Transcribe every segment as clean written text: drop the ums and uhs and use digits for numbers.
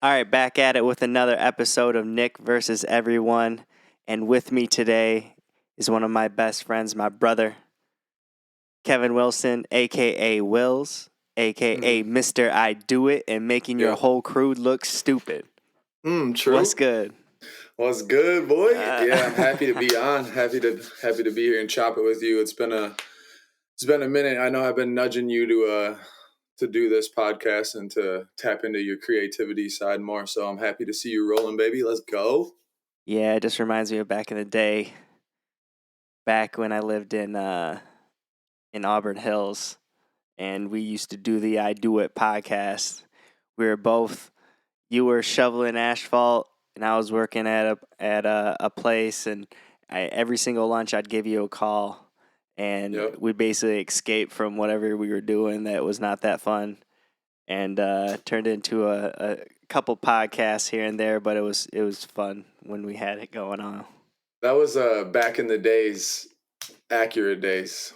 All right, back at it with another episode of Nick versus Everyone. And with me today is one of my best friends, my brother, Kevin Wilson, aka Wills, aka Mm-hmm. Mr. I Do It, and making your Yep. whole crew look stupid. True. What's good? What's good, boy? Yeah, I'm Uh, happy to be on. Happy to be here and chop it with you. It's been a minute. I know I've been nudging you to do this podcast and to tap into your creativity side more. So I'm happy to see you rolling, baby. Let's go. yeah, it just reminds me of back in the day, back when I lived in Auburn Hills, and we used to do the I Do It podcast. We were both you were shoveling asphalt and I was working at a place, and every single lunch I'd give you a call, and Yep. we basically escaped from whatever we were doing that was not that fun, and turned into a couple podcasts here and there, but it was fun when we had it going on. That was back in the days, accurate days.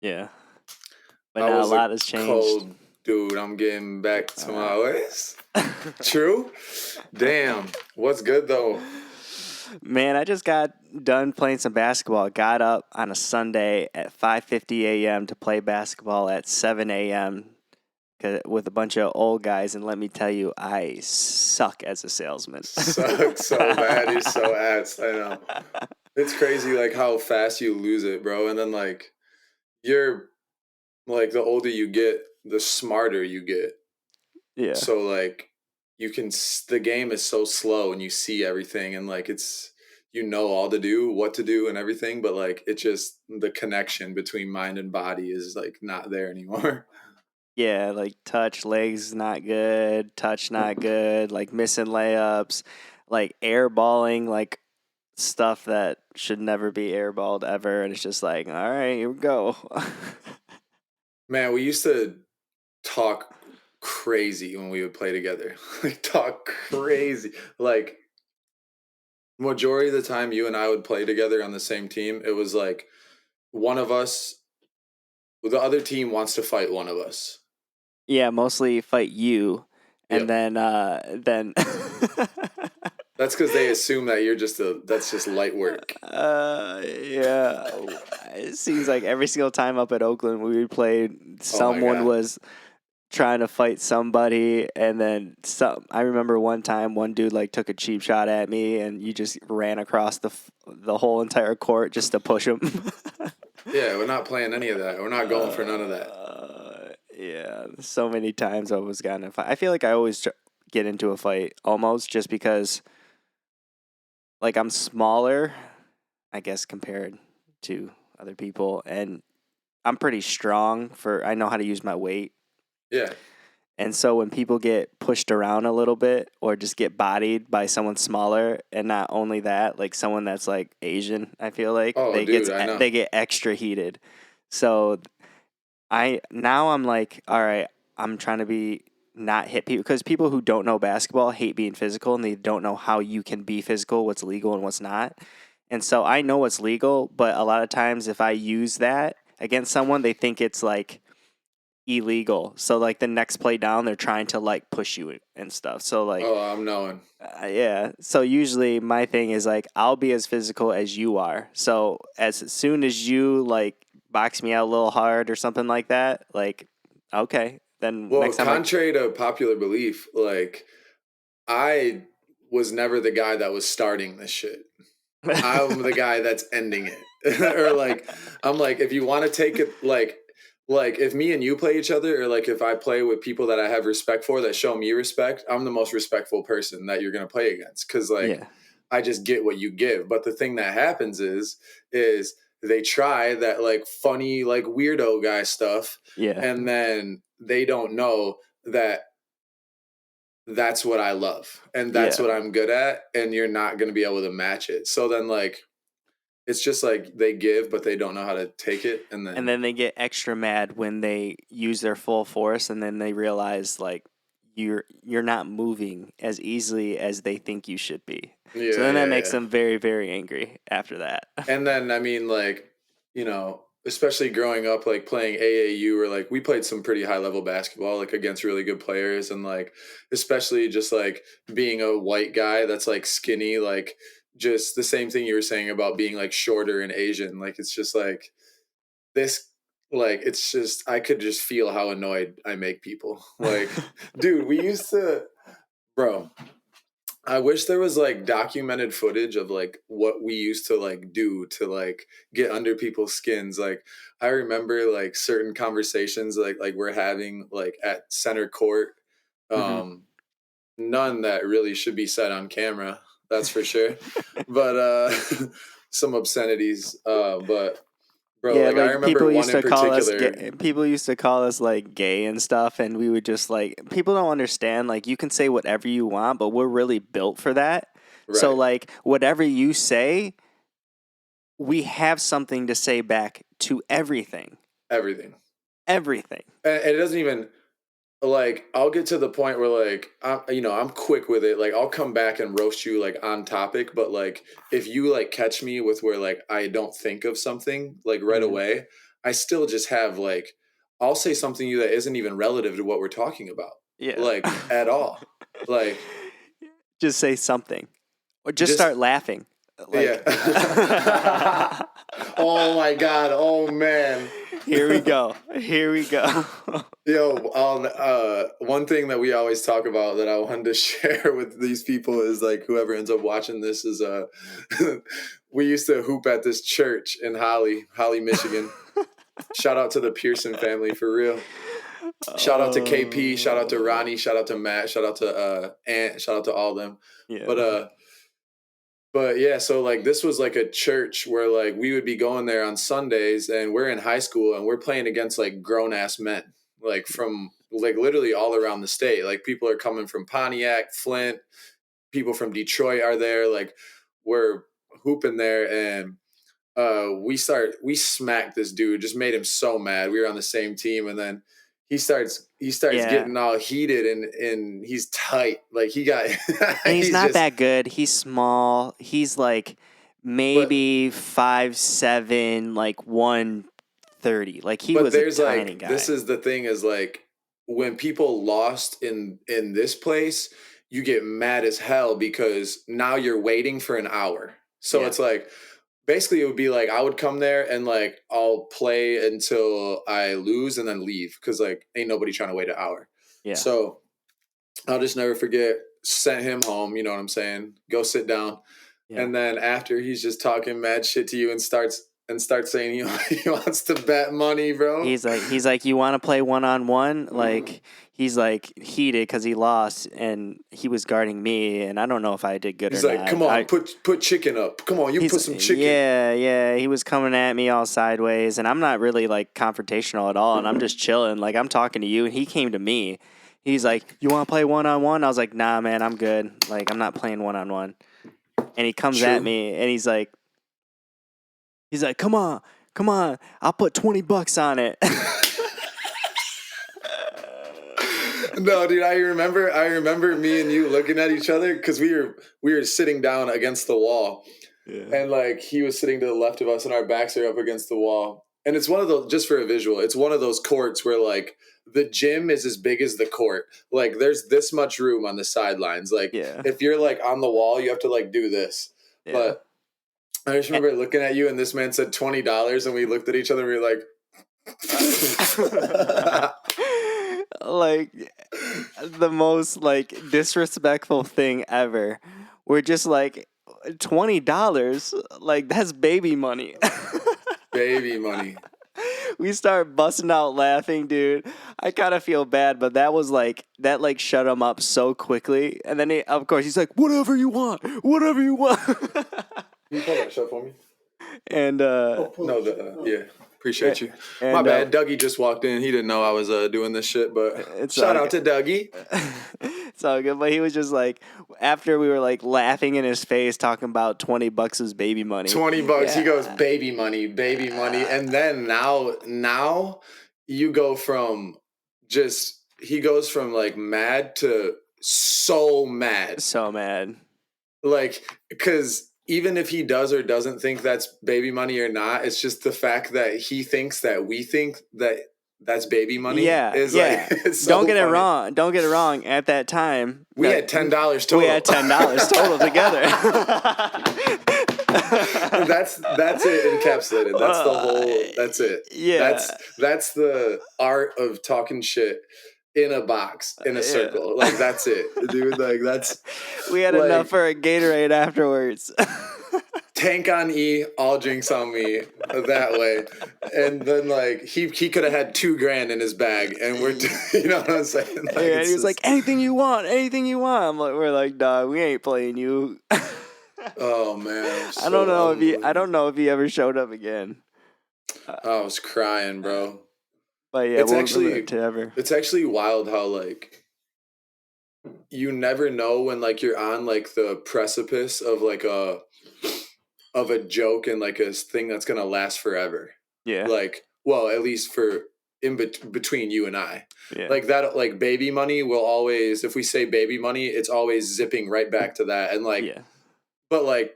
Yeah, but I now a was a lot has changed. cold dude. I'm getting back to my ways. True. Damn. What's good though? Man, I just got done playing some basketball. Got up on a Sunday at 5:50 a.m. to play basketball at 7 a.m. with a bunch of old guys, and let me tell you, I suck as a salesman. Suck so bad. You're so ass. I know. It's crazy, like how fast you lose it, bro. And then like you're like the older you get, the smarter you get. Yeah. So like the game is so slow and you see everything and like it's all to do, what to do and everything, but like it just the connection between mind and body is like not there anymore. Yeah, like touch, legs not good, touch not good, like missing layups, like airballing, like stuff that should never be airballed ever. And it's just like, all right, here we go. Man, we used to talk crazy when we would play together. Like talk crazy. Like majority of the time you and I would play together on the same team, it was like one of us, the other team wants to fight one of us. Yeah, mostly fight you, and Yep. then That's because they assume that that's just light work. yeah. It seems like every single time up at Oakland we played, someone God. was trying to fight somebody, and then some. I remember one time one dude like took a cheap shot at me, and you just ran across the whole entire court just to push him. Yeah, we're not playing any of that. We're not going for none of that. Yeah, so many times I was gotten in a fight. I feel like I always get into a fight almost just because, like, I'm smaller, I guess, compared to other people, and I'm pretty strong I know how to use my weight. Yeah. And so when people get pushed around a little bit or just get bodied by someone smaller, and not only that, like someone that's like Asian, I feel like Oh, dude, I know. they get extra heated. So I'm like, all right, I'm trying to be not hit people, because people who don't know basketball hate being physical, and they don't know how you can be physical, what's legal and what's not. And so I know what's legal, but a lot of times if I use that against someone, they think it's like illegal. So like the next play down, they're trying to like push you and stuff. So like, Oh, I'm knowing. yeah. So usually my thing is like, I'll be as physical as you are. So as soon as you like box me out a little hard or something like that, like, okay, then Well, next time contrary to popular belief, like I was never the guy that was starting this shit. I'm the guy that's ending it. Or like I'm like, if you want to take it like if me and you play each other, or like if I play with people that I have respect for that show me respect, I'm the most respectful person that you're gonna play against. Cause like yeah, I just get what you give. But the thing that happens is they try that like funny, like weirdo guy stuff, yeah, and then they don't know that that's what I love and that's yeah. what I'm good at, and you're not going to be able to match it. So then like it's just like they give but they don't know how to take it, and And then then they get extra mad when they use their full force, and then they realize like you're not moving as easily as they think you should be. So yeah, then that yeah, makes yeah. them very, very angry after that. And then I mean like, you know, especially growing up, like playing AAU, or like we played some pretty high level basketball, like against really good players, and like especially just like being a white guy that's like skinny, like just the same thing you were saying about being like shorter and Asian. Like it's just like this, like it's just I could just feel how annoyed I make people. Like, dude, we used to, bro. I wish there was like documented footage of like what we used to like do to like get under people's skins. Like I remember like certain conversations like we're having like at center court. Hmm. Um None that really should be said on camera, that's for sure. But some obscenities. But bro, Yeah, like I like remember people one used in to call us particular. gay. People used to call us like gay and stuff, and we would just like people don't understand. Like you can say whatever you want, but we're really built for that. So Right. like whatever you say, we have something to say back to everything. Everything. Everything. And it doesn't even, like I'll get to the point where like I'm quick with it. Like I'll come back and roast you like on topic, but like if you like catch me with where like I don't think of something like right Hmm. away, I still just have like I'll say something to you that isn't even relative to what we're talking about, Yeah. like at all. Like Just say something. Or just just start laughing. yeah. Like Oh my god. Oh man. here we go. Here we go. Yo, one thing that we always talk about that I wanted to share with these people is like whoever ends up watching this is we used to hoop at this church in Holly, Michigan. Shout out to the Pearson family for real. Shout out to KP, shout out to Ronnie, shout out to Matt, shout out to Ant, shout out to all of them. Yeah. But yeah, so like this was like a church where like we would be going there on Sundays, and we're in high school and we're playing against like grown ass men, like from like literally all around the state. Like people are coming from Pontiac, Flint, people from Detroit are there. Like we're hooping there, and we smacked this dude, just made him so mad. We were on the same team, and then he starts Yeah. getting all heated, and he's tight. Like he got And he's he's not just that good. He's small. He's like but maybe 5'7", like 130. Like he but was a there's tiny like this guy. is the thing is like when people lost in this place, you get mad as hell because now you're waiting for an hour. So Yeah. it's like basically it would be like I would come there and like I'll play until I lose and then leave because like ain't nobody trying to wait an hour. Yeah. So I'll just never forget, sent him home, you know what I'm saying? Go sit down. Yeah. And then after he's just talking mad shit to you and starts saying he wants to bet money, bro. He's like, you want to play 1-on-1? Like he's like heated because he lost and he was guarding me, and I don't know if I did good He's or like, not. "Come on, put chicken up. Come on, you He's put some chicken." yeah. He was coming at me all sideways, and I'm not really like confrontational at all, and I'm just chilling. Like I'm talking to you, and he came to me. He's like, "You want to play 1-on-1?" I was like, "Nah, man, I'm good. Like I'm not playing 1-on-1." And he comes at True. me, and he's like, "Come on, I'll put $20 on it." No, dude, I remember me and you looking at each other because we were sitting down against the wall, Yeah. and like he was sitting to the left of us, and our backs are up against the wall. And it's one of those, just for a visual, it's one of those courts where like the gym is as big as the court. Like there's this much room on the sidelines. Like Yeah. if you're like on the wall, you have to like do this. Yeah. But I just remember looking at you, and this man said $20, and we looked at each other, and we were like. Like the most like disrespectful thing ever. We're just like $20, like that's baby money. Baby money. We start busting out laughing, dude. I kind of feel bad, but that was like that like shut him up so quickly. And then of course he's like, whatever you want. Can you pull that shut for me? And No, yeah. Appreciate you. and, My bad. Dougie just walked in. He didn't know I was doing this shit, but It's shout all out to Dougie. It's all good, but he was just like, after we were like laughing in his face, talking about $20 is baby money. $20. He goes, baby money. And then now you go from he goes from like mad to so mad. So mad. Like, because even if he does or doesn't think that's baby money or not, it's just the fact that he thinks that we think that that's baby money Yeah, is like yeah. it's so Don't get it funny. wrong. Don't get it wrong. At that time, We had $10 total. we had $10 total together. That's it encapsulated. That's the whole. That's it. Yeah. That's the art of talking shit in a box in a circle. Like that's it, dude. Like that's. We had like, enough for a Gatorade afterwards. Tank on E, all drinks on me, that way. And then like he could have had $2,000 in his bag, and we're you know what I'm saying? Like, And he was like, anything you want, anything you want. We're like, dog, we ain't playing you. oh man, I don't know if he ever showed up again. I was crying, bro. But yeah, it's actually wild how like you never know when like you're on like the precipice of like a joke and like a thing that's gonna last forever. Yeah. Like, well, at least for between you and I. Yeah. Like that, like baby money will always, if we say baby money, it's always zipping right back to that. And like, but like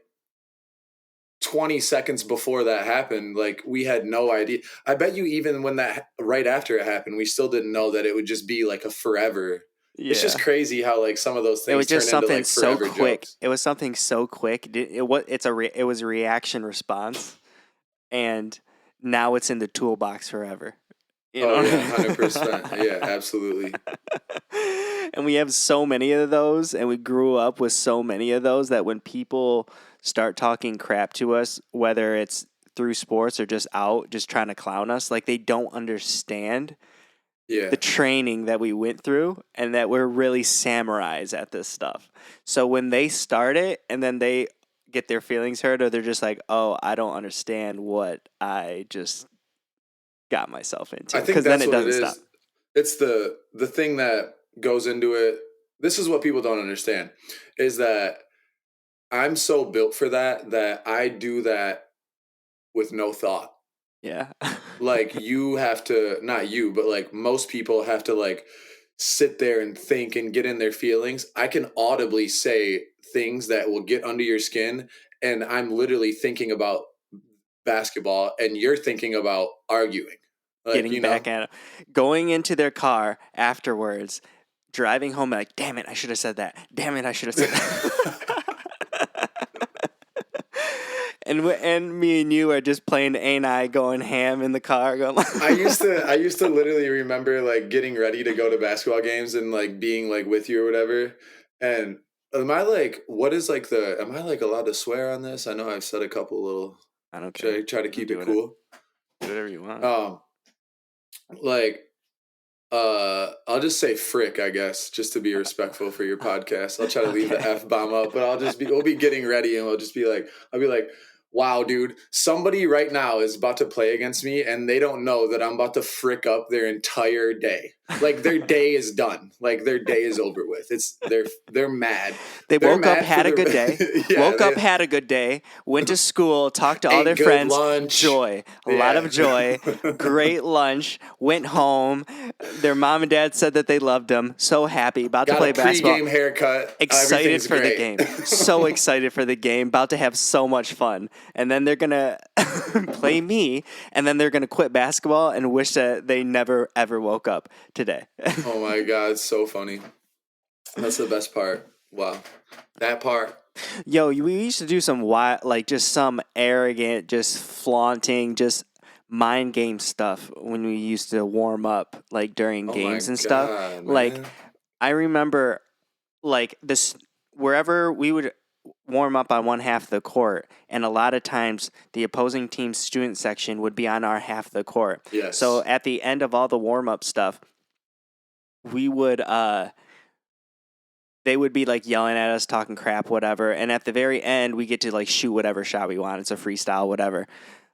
20 seconds before that happened, like we had no idea. I bet you even when that right after it happened, we still didn't know that it would just be like a forever. Yeah. It's just crazy how like some of those things. It was just something like so quick. Jokes. It was something so quick. It was a reaction response, and now it's in the toolbox forever. You know? Oh yeah, 100%. Yeah, absolutely. And we have so many of those, and we grew up with so many of those that when people start talking crap to us, whether it's through sports or just trying to clown us, like they don't understand the training that we went through and that we're really samurais at this stuff. So when they start it and then they get their feelings hurt, or they're just like, oh, I don't understand what I just got myself into. I think that's then it doesn't stop. It's the thing that goes into it. This is what people don't understand is that I'm so built for that I do that with no thought. Yeah. Like you have to, not you, but like most people have to like sit there and think and get in their feelings. I can audibly say things that will get under your skin, and I'm literally thinking about basketball and you're thinking about arguing. Like, getting back at them. Going into their car afterwards, driving home like, damn it, I should have said that. Damn it, I should have said that. And me and you are just playing A&I, going ham in the car. Going I used to literally remember like getting ready to go to basketball games and like being like with you or whatever. And am I like allowed to swear on this? I know I've said a couple little. I don't care. Should I try to keep it cool? Do whatever you want. I'll just say frick, I guess, just to be respectful for your podcast. I'll try to leave the F-bomb up, but we'll be getting ready and I'll be like, wow, dude, somebody right now is about to play against me and they don't know that I'm about to frick up their entire day. Like their day is done. Like their day is over with. They're mad. They woke up, had a good day. Had a good day, went to school, talked to all their friends. Lunch. Joy. A lot of joy. Great lunch. Went home. Their mom and dad said that they loved them. So happy. About to play basketball. Pre-game haircut. Excited for the game. So excited for the game. About to have so much fun. And then they're going to play me. And then they're going to quit basketball and wish that they never, ever woke up today. Oh my God. It's so funny. That's the best part. Wow. That part. Yo, we used to do some wild, like just some arrogant, just flaunting, just mind game stuff when we used to warm up, like during games and stuff. Man. Like I remember, like this, wherever we would warm up on one half of the court, and a lot of times the opposing team's student section would be on our half of the court. Yes. So at the end of all the warm up stuff, we would they would be like yelling at us, talking crap, whatever. And at the very end, we get to like shoot whatever shot we want. It's a freestyle, whatever.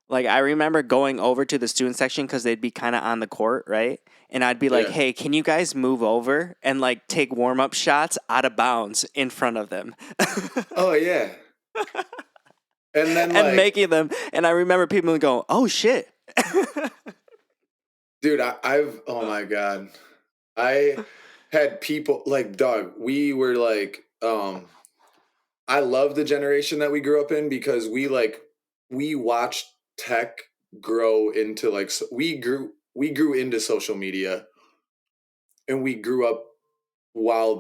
Like I remember going over to the student section because they'd be kind of on the court, right? And I'd be like, hey, can you guys move over and like take warm up shots out of bounds in front of them? Oh, yeah. And then and making them. And I remember people going, oh, shit. Dude, oh my God. I had people like, dog, we were like, I love the generation that we grew up in because we watched tech grow into like we grew into social media, and we grew up while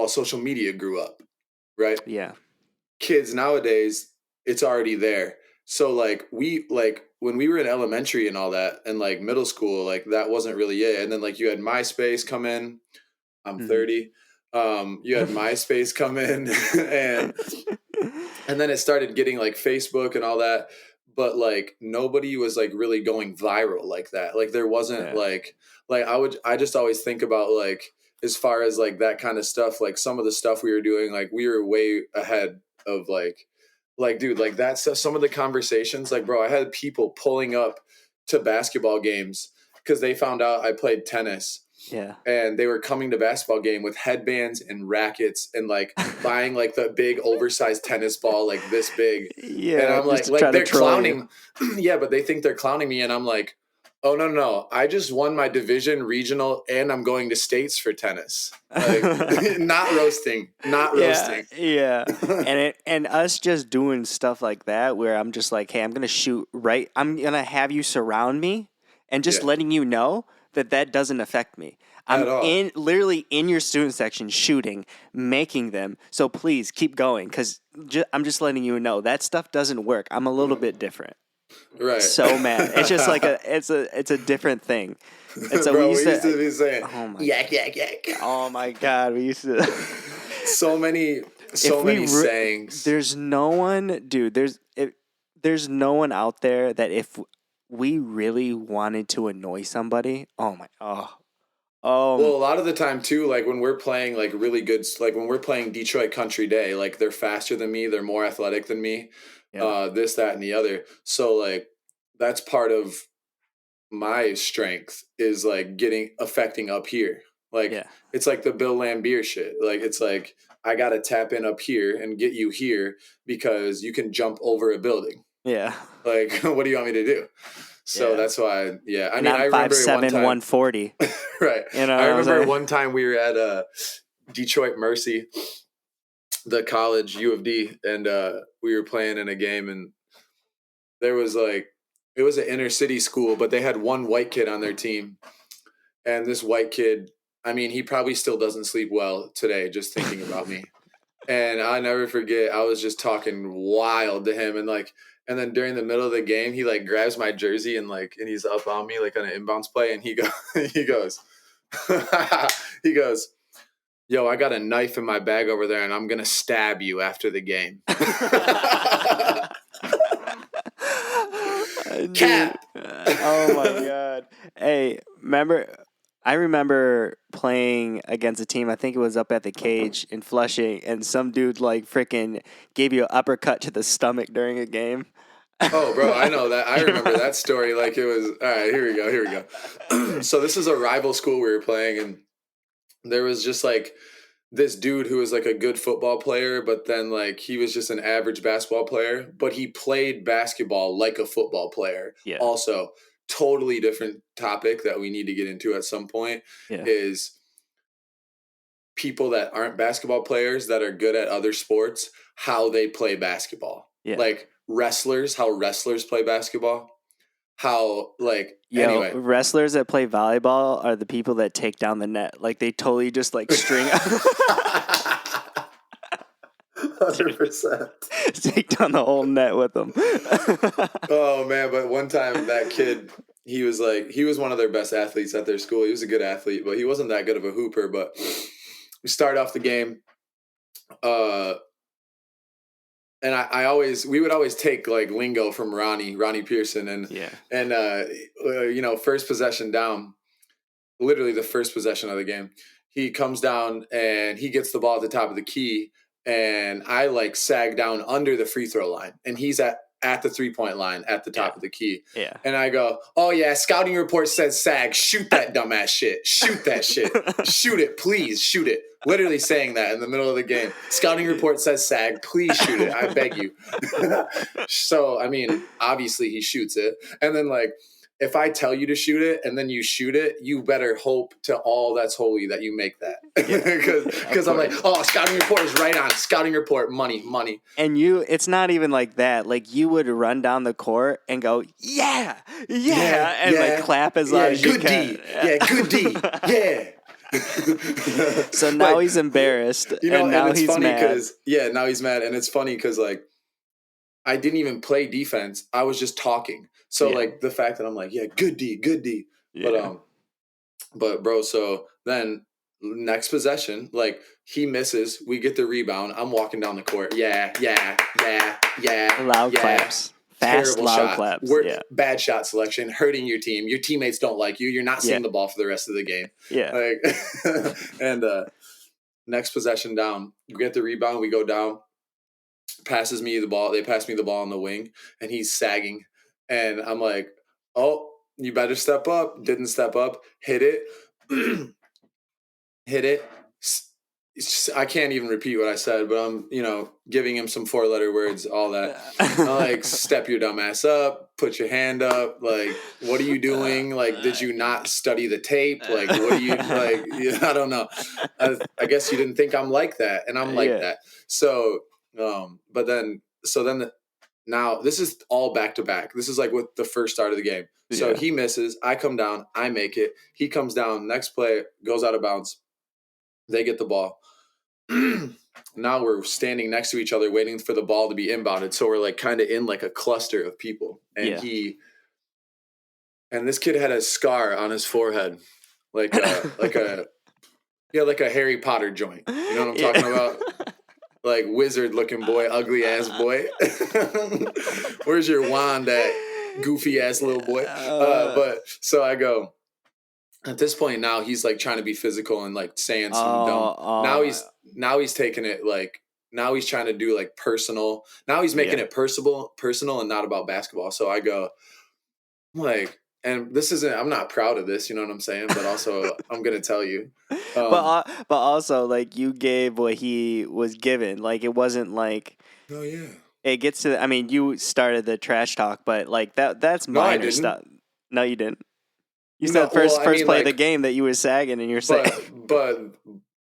social media grew up, right? Yeah. Kids nowadays, it's already there. So like when we were in elementary and all that, and like middle school, like that wasn't really it. And then like you had MySpace come in. I'm Mhm. 30. You had MySpace come in, and then it started getting like Facebook and all that. But like nobody was like really going viral like that. Like there wasn't Yeah. like I just always think about like as far as like that kind of stuff, like some of the stuff we were doing, like we were way ahead of like dude, like that stuff, some of the conversations, like bro, I had people pulling up to basketball games because they found out I played tennis, Yeah. and they were coming to basketball game with headbands and rackets and like buying like the big oversized tennis ball like this big. And Yeah, I'm just to like try to they're troll you. clowning. Yeah, but they think they're clowning me, and I'm like, oh no, I just won my division regional and I'm going to states for tennis. Like not roasting, not Yeah, roasting. yeah. And us just doing stuff like that where I'm just like, hey, I'm gonna shoot right. I'm gonna have you surround me, and just Yeah, letting you know that that doesn't affect me. I'm at all. in literally in your student section shooting, making them. So please keep going, because I'm just letting you know that stuff doesn't work. I'm a little bit different. Right. So mad. It's just like it's a different thing. And so we Bro, used we used to. to be saying Oh my. yak yak yak. Oh my God, we used to. So many If so we many sayings. there's no one, dude, there's no one out there that if we really wanted to annoy somebody, Well, um a lot of the time too, like when we're playing like really good, like when we're playing Detroit Country Day, like they're faster than me, they're more athletic than me, yeah, this, that, and the other. So like that's part of my strength is like affecting up here. Like yeah, it's like the Bill Lambier shit. Like it's like I gotta tap in up here and get you here because you can jump over a building. yeah, Like, what do you want me to do? So yeah. that's why, yeah. I And mean, I'm I remember one 5'7", time, 140. right? You know I what I'm remember saying? one time we were at Detroit Mercy, the college U of D, and we were playing in a game, and there was like it was an inner city school, but they had one white kid on their team, and this white kid, I mean, he probably still doesn't sleep well today just thinking about me. And I never forget, I was just talking wild to him, and then during the middle of the game, he like grabs my jersey and he's up on me like on an inbounds play, and he goes, he goes, yo, I got a knife in my bag over there, and I'm gonna stab you after the game. Dude. Cap. Oh my God. Hey, I remember playing against a team, I think it was up at the cage in Flushing, and some dude like freaking gave you an uppercut to the stomach during a game. Oh, bro, I know that. I You remember remember? that story like it was. All right, here we go. Here we go. So this is a rival school we were playing, and there was just like this dude who was like a good football player, but then like he was just an average basketball player, but he played basketball like a football player. Yeah, Also, totally different topic that we need to get into at some point yeah, is people that aren't basketball players that are good at other sports, how they play basketball. yeah. Like wrestlers, how wrestlers play basketball. How like Yo, anyway. wrestlers that play volleyball are the people that take down the net. Like they totally just like string 100%. take down the whole net with them. Oh man, but one time that kid, he was one of their best athletes at their school. He was a good athlete, but he wasn't that good of a hooper. But we start off the game, uh, and we would always take like lingo from Ronnie Pearson, and Yeah. and first possession down, literally the first possession of the game, he comes down and he gets the ball at the top of the key, and I like sag down under the free throw line, and he's at the 3-point line at the top Yeah. of the key. Yeah. And I go, oh yeah, scouting report says sag. Shoot that dumbass shit. Shoot that shit. Shoot it, please. Shoot it. Literally saying that in the middle of the game. Scouting report says sag. Please shoot it. I beg you. So, I mean, obviously he shoots it. And then like, if I tell you to shoot it and then you shoot it, you better hope to all that's holy that you make that. Because I'm like, oh, scouting report is right on. Scouting report, money. And it's not even like that. Like you would run down the court and go, yeah, and like clap as loud as you good can. D. Yeah, good D. Yeah. So now he's embarrassed, and now it's he's funny mad. now he's mad, and it's funny because like I didn't even play defense. I was just talking. So like the fact that I'm like, yeah, good D. Yeah. But bro, so then next possession, like he misses, we get the rebound. I'm walking down the court. Yeah. Loud claps. Fast, Terrible loud shot. claps. Bad shot selection, hurting your team. Your teammates don't like you. You're not seeing the ball for the rest of the game. Yeah. Like, and next possession down, we get the rebound. We go down. Passes me the ball. They pass me the ball on the wing, and he's sagging. And I'm like, oh, you better step up. Didn't step up. Hit it. Hit it. I can't even repeat what I said, but I'm, giving him some 4-letter words, all that. I'm like, step your dumb ass up, put your hand up. Like, what are you doing? Like, did you not study the tape? Like, what are you like? I don't know. I guess you didn't think I'm like that, and I'm like that. So, now this is all back to back. This is like with the first start of the game. So he misses, I come down, I make it. He comes down, next play goes out of bounds. They get the ball. Now we're standing next to each other waiting for the ball to be inbounded. So we're like kind of in like a cluster of people. And this kid had a scar on his forehead, like a Harry Potter joint. You know what I'm talking about? Like wizard looking boy, ugly ass boy. Where's your wand at, goofy ass little boy? But so I go, at this point now he's like trying to be physical and like saying some dumb. Now he's taking it like, now he's trying to do like personal. Now he's making it personal and not about basketball. So I go like, and this isn't, I'm not proud of this, you know what I'm saying? But also I'm going to tell you. But also like you gave what he was given. Like it wasn't like, oh yeah. It gets to, I mean, you started the trash talk, but like that's minor stuff. No, you didn't. You said first play of the game that you were sagging and you're saying. But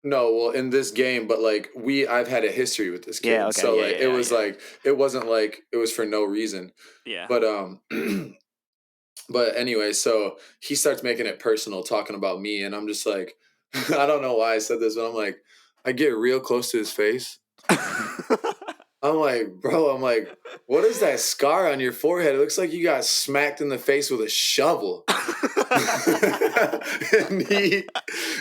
no, well, in this game, but like I've had a history with this kid. Yeah, okay, so it was like, it wasn't like it was for no reason. Yeah. But but anyway, so he starts making it personal, talking about me, and I'm just like, I don't know why I said this, but I'm like, I get real close to his face. I'm like, bro, what is that scar on your forehead? It looks like you got smacked in the face with a shovel. And he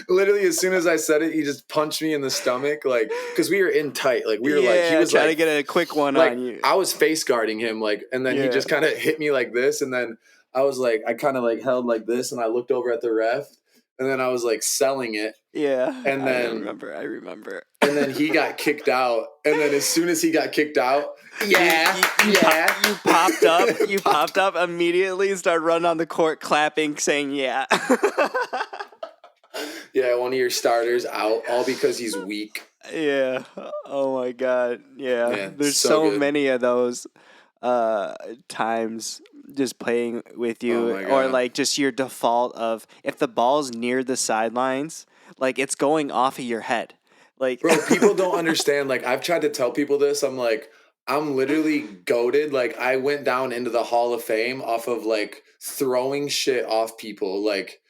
literally, as soon as I said it, he just punched me in the stomach, like, because we were in tight, like we were like, he was trying to get a quick one like, on you. I was face guarding him, like, and then he just kind of hit me like this, and then I was like, I kind of like held like this, and I looked over at the ref, and then I was like selling it. Yeah, and then I remember. And then he got kicked out, and then as soon as he got kicked out, you popped up immediately and started running on the court, clapping, saying yeah. Yeah, one of your starters out, all because he's weak. Yeah. Oh my God. Yeah. There's so many of those times just playing with you, or like just your default of if the ball's near the sidelines, like it's going off of your head. Like, bro, people don't understand. Like, I've tried to tell people this. I'm like, I'm literally goated. Like, I went down into the Hall of Fame off of like throwing shit off people. Like,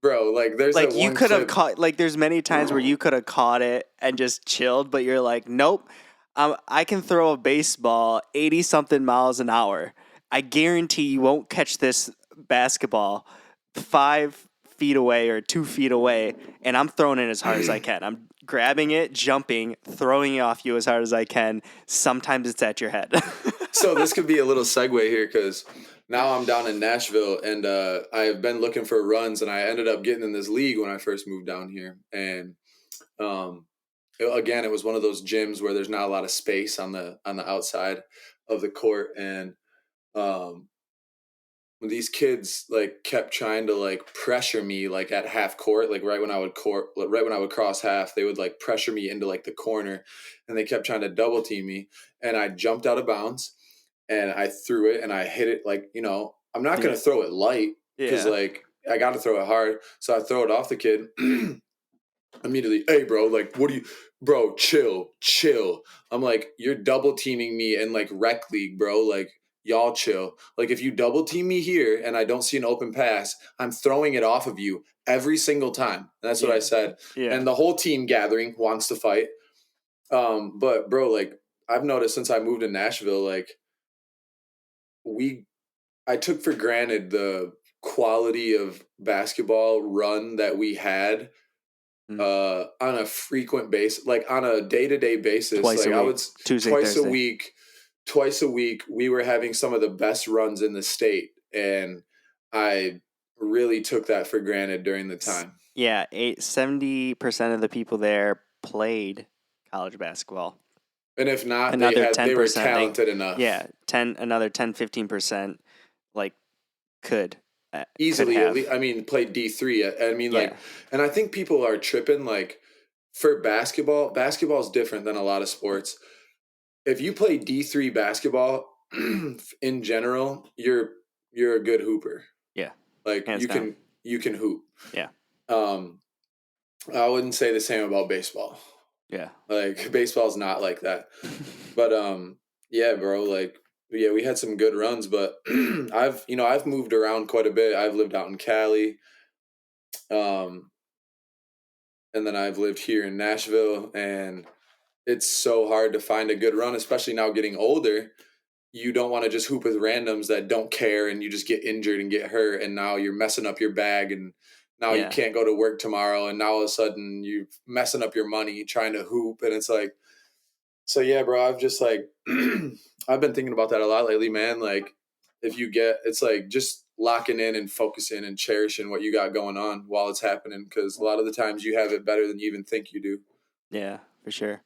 bro, like there's like you could have caught. Like, there's many times where you could have caught it and just chilled, but you're like, nope. I can throw a baseball 80 something miles an hour. I guarantee you won't catch this basketball 5 feet away or 2 feet away, and I'm throwing it as hard as I can. I'm grabbing it, jumping, throwing it off you as hard as I can. Sometimes it's at your head. So this could be a little segue here, because now I'm down in Nashville, and I've been looking for runs, and I ended up getting in this league when I first moved down here. And again, it was one of those gyms where there's not a lot of space on the outside of the court, and these kids like kept trying to like pressure me like at half court, like right when I would cross half, they would like pressure me into like the corner, and they kept trying to double team me, and I jumped out of bounds and I threw it and I hit it, like, I'm not going to throw it light because like I got to throw it hard. So I throw it off the kid. immediately, hey, bro, like, what do you, bro, chill. I'm like, you're double teaming me in like rec league, bro. Like, y'all chill. Like, if you double team me here and I don't see an open pass, I'm throwing it off of you every single time. And that's what I Yeah. said. Yeah. And the whole team gathering wants to fight. But bro, like, I've noticed since I moved to Nashville, like, we I took for granted the quality of basketball run that we had Mm. on a frequent basis, like on a day-to-day basis. Twice Like a I week, would Tuesday, twice a Thursday. week, twice a week, we were having some of the best runs in the state, and I really took that for granted during the time. Yeah, 70% of the people there played college basketball. And if not, Another they were 10%, talented enough. yeah, another 10-15%, like could Easily, at have. least, I mean, played D3. I mean, Yeah. like, and I think people are tripping. Like, for basketball is different than a lot of sports. If you play D3 basketball, in general, you're a good hooper. Yeah. Like, Hands down. you can hoop. Yeah. Um, I wouldn't say the same about baseball. Yeah. Like, baseball's not like that. But yeah, bro, like, yeah, we had some good runs, but I've moved around quite a bit. I've lived out in Cali, um, and then I've lived here in Nashville, and it's so hard to find a good run, especially now getting older. You don't want to just hoop with randoms that don't care, and you just get injured and get hurt, and now you're messing up your bag, and now you Yeah. can't go to work tomorrow, and now all of a sudden you're messing up your money trying to hoop, and it's like, so yeah, bro, I've just like I've been thinking about that a lot lately, man. Like, if you get, it's like just locking in and focusing and cherishing what you got going on while it's happening, because a lot of the times you have it better than you even think you do. Yeah, for sure.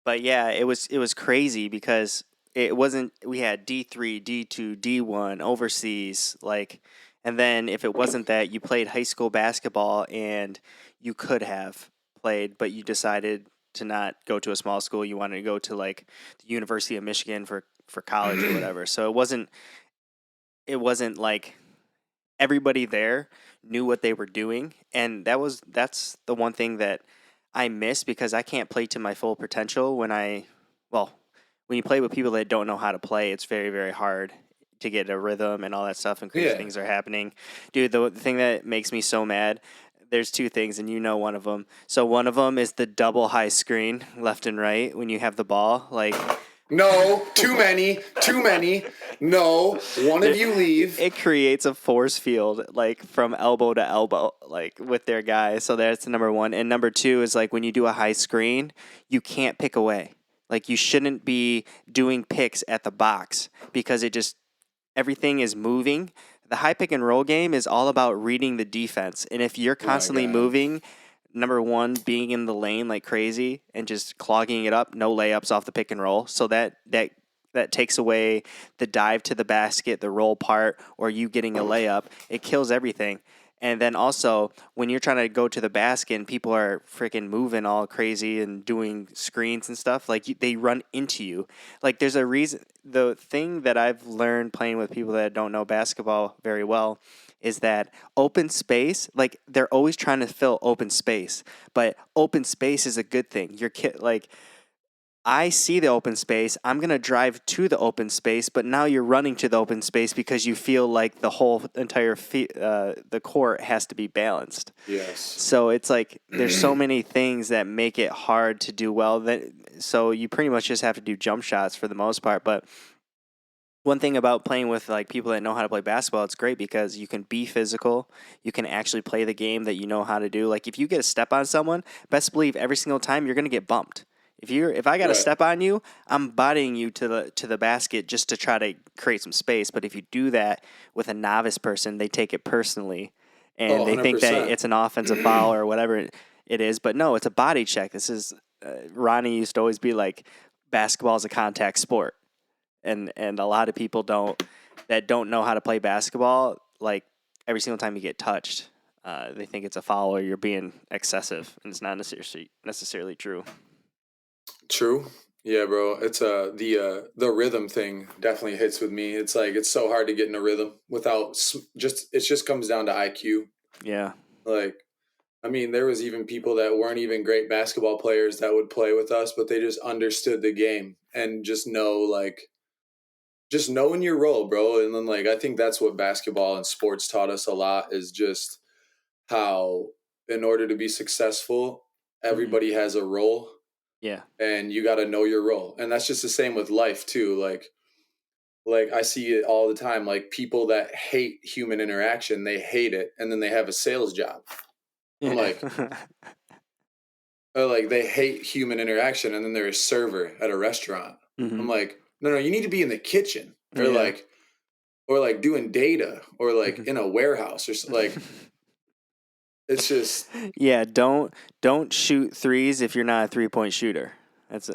But yeah, it was crazy because it wasn't we had D3, D2, D1 overseas like, and then if it wasn't that, you played high school basketball and you could have played, but you decided to not go to a small school. You wanted to go to like the University of Michigan for college or whatever. So it wasn't like everybody there knew what they were doing, and that's the one thing that I miss because I can't play to my full potential well, when you play with people that don't know how to play, it's very, very hard to get a rhythm and all that stuff, and crazy Yeah. things are happening. Dude, the thing that makes me so mad, there's two things, and you know one of them. So one of them is the double high screen left and right when you have the ball. Like, No, too many, too many. No, one of you leave. it creates a force field like from elbow to elbow, like with their guy. So that's number one. And number two is like when you do a high screen, you can't pick away. Like you shouldn't be doing picks at the box because everything is moving. The high pick and roll game is all about reading the defense. And if you're Oh my constantly God. moving, number one, being in the lane like crazy and just clogging it up, no layups off the pick and roll. So that takes away the dive to the basket, the roll part, or you getting a layup. It kills everything. And then also, when you're trying to go to the basket and people are freaking moving all crazy and doing screens and stuff, like they run into you. Like there's a reason. The thing that I've learned playing with people that don't know basketball very well is that open space, like they're always trying to fill open space, but open space is a good thing. Your kid, like I see the open space. I'm going to drive to the open space, but now you're running to the open space because you feel like the whole entire the court has to be balanced. Yes. So it's like there's so many things that make it hard to do well. So you pretty much just have to do jump shots for the most part. But one thing about playing with like people that know how to play basketball, it's great because you can be physical. You can actually play the game that you know how to do. Like if you get a step on someone, best believe every single time you're going to get bumped. If I got to Right. step on you, I'm bodying you to the basket just to try to create some space. But if you do that with a novice person, they take it personally, Oh, and they think that 100%. it's an offensive foul or whatever it is. But no, it's a body check. This is Ronnie used to always be like, basketball is a contact sport, and a lot of people don't know how to play basketball. Like every single time you get touched, they think it's a foul or you're being excessive, and it's not necessarily true. True. Yeah, bro. It's the rhythm thing definitely hits with me. It's like it's so hard to get in a rhythm without just it just comes down to IQ. Yeah. Like I mean, there was even people that weren't even great basketball players that would play with us, but they just understood the game and just knowing your role, bro. And then like I think that's what basketball and sports taught us a lot is just how in order to be successful, Hmm. everybody has a role Yeah. and you got to know your role. And that's just the same with life too. Like I see it all the time like people that hate human interaction, they hate it and then they have a sales job. I'm Yeah. like or like they hate human interaction and then they're a server at a restaurant. Hmm. I'm like, no, no, you need to be in the kitchen Yeah. or like doing data or like Mhm. in a warehouse or like it's just Yeah, don't shoot threes if you're not a 3-point shooter. It's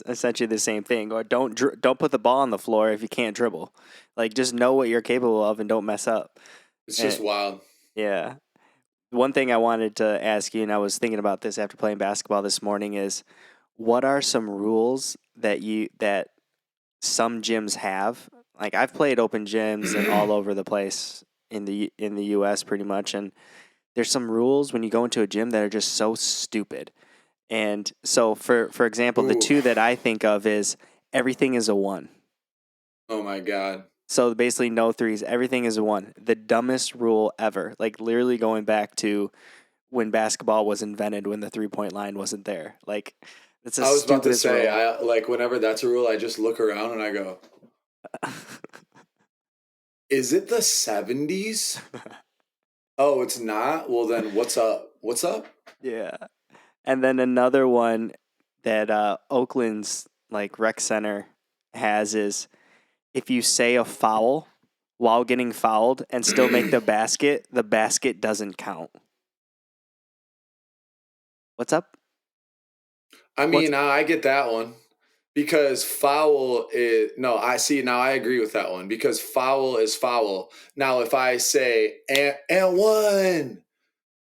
essentially the same thing. Or don't put the ball on the floor if you can't dribble. Like just know what you're capable of and don't mess up. it's just And wild. yeah, one thing I wanted to ask you, and I was thinking about this after playing basketball this morning, is what are some rules that some gyms have? Like I've played open gyms and all over the place in the U.S. pretty much, and there's some rules when you go into a gym that are just so stupid. And so for example, the Ooh, two that I think of is everything is a one. oh my god. So basically no threes, everything is a one. The dumbest rule ever. Like literally going back to when basketball was invented when the 3-point line wasn't there. Like it's the I was about to stupidest say, rule. I like whenever that's a rule, I just look around and I go, "Is it the '70s? Oh, it's not. Well, then what's up? What's up?" Yeah. And then another one that Oakland's like rec center has is if you say a foul while getting fouled and still make the basket doesn't count. What's up? I What's mean, I get that one because foul is no. I see now. I agree with that one because foul is foul. Now, if I say and one,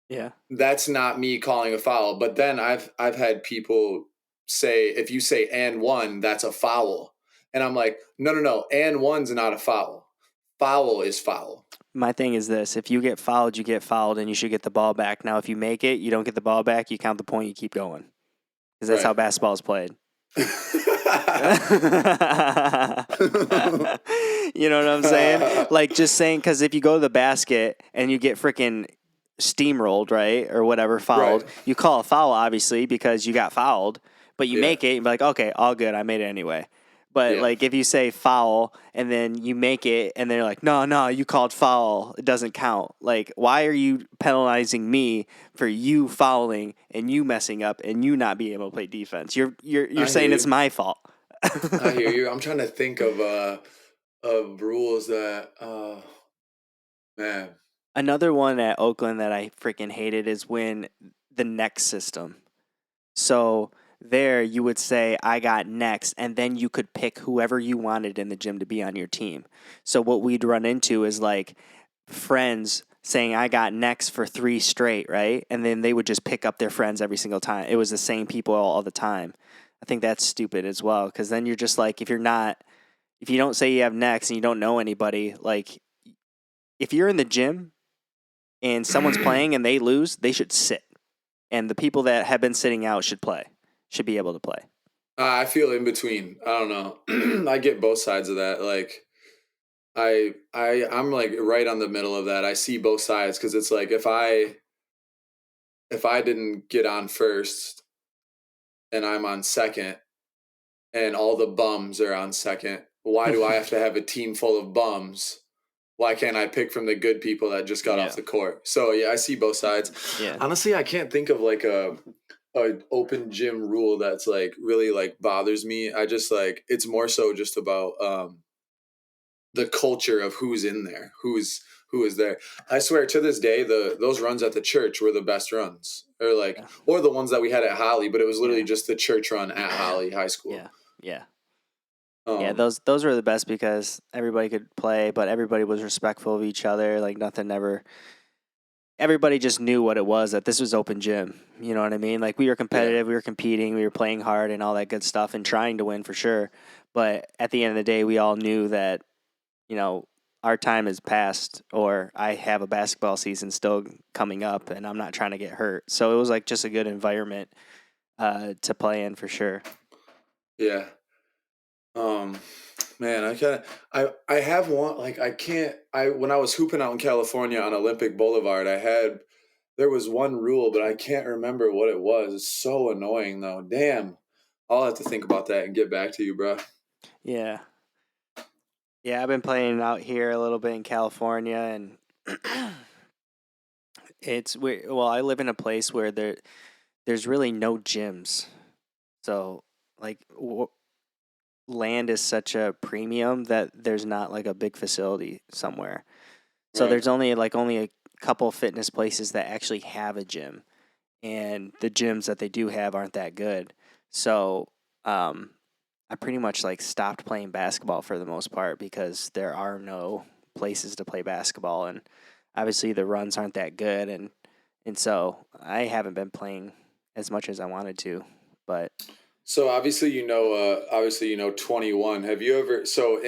yeah. that's not me calling a foul. But then I've had people say if you say and one, that's a foul, and I'm like, no, no, no, and one's not a foul. Foul is foul. My thing is this: if you get fouled, and you should get the ball back. Now, if you make it, you don't get the ball back. You count the point. You keep going because that's how Right. basketball is played. You know what I'm saying? Like just saying because if you go to the basket and you get freaking steamrolled, right, or whatever, right. fouled, you call a foul obviously because you got fouled, but you Yeah. make it, and be like, okay, all good, I made it anyway. But Yeah. like if you say foul and then you make it and they're like, no, no, you called foul, it doesn't count. Like, why are you penalizing me for you fouling and you messing up and you not being able to play defense? You're I hear saying it's you. my fault. I hear you. I'm trying to think of rules that man. Another one at Oakland that I freaking hated is when the next system. So there you would say, I got next, and then you could pick whoever you wanted in the gym to be on your team. So what we'd run into is like friends saying, I got next for 3 straight, right? And then they would just pick up their friends every single time. It was the same people all the time. I think that's stupid as well, because then you're just like, if you don't say you have next and you don't know anybody, like if you're in the gym and someone's playing and they lose, they should sit. And the people that have been sitting out should be able to play. I feel in between. I don't know. I get both sides of that. Like I'm like right on the middle of that. I see both sides because it's like if I didn't get on first and I'm on second and all the bums are on second, why do I have to have a team full of bums? Why can't I pick from the good people that just got Yeah. off the court? So yeah, I see both sides. Yeah. Honestly, I can't think of like a open gym rule that's like really like bothers me. I just like it's more so just about the culture of who's in there, who is there. I swear to this day, those runs at the church were the best runs, Yeah. or the ones that we had at Holly, but it was literally Yeah. just the church run at Holly High School. Yeah. Yeah. Yeah, Um, those were the best because everybody could play, but everybody was respectful of each other. Like nothing ever. Everybody just knew what it was that this was open gym. You know what I mean? Like we were yeah, competitive, we were competing, we were playing hard and all that good stuff and trying to win for sure. But at the end of the day, we all knew that you know our time has passed, or I have a basketball season still coming up, and I'm not trying to get hurt. So it was like just a good environment to play in for sure. Yeah. Um, man, I have one like I can't I when I was hooping out in California on Olympic Boulevard, there was one rule, but I can't remember what it was. It's so annoying though. Damn. I'll have to think about that and get back to you, bro. Yeah, yeah. I've been playing out here a little bit in California, and well, I live in a place where there's really no gyms, so like land is such a premium that there's not like a big facility somewhere. So Right. there's only a couple fitness places that actually have a gym, and the gyms that they do have aren't that good. So um, I pretty much like stopped playing basketball for the most part because there are no places to play basketball, and obviously the runs aren't that good, and so I haven't been playing as much as I wanted to. But So obviously you know 21. Have you ever so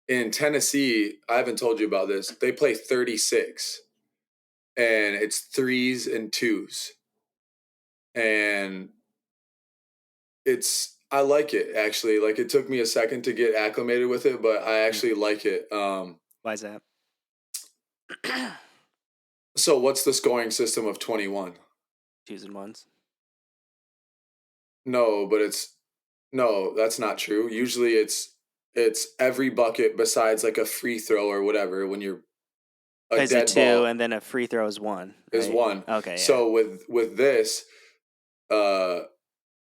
in Tennessee, I haven't told you about this. They play 36 and it's threes and twos. And I like it actually. Like it took me a second to get acclimated with it, but I mm, actually like it. why is that? So what's the scoring system of 21? Twos and ones. No, but no, that's not true. Usually it's every bucket besides like a free throw or whatever when you're a Is it dead two ball and then a free throw is one, is right? one. Okay, yeah. So with this uh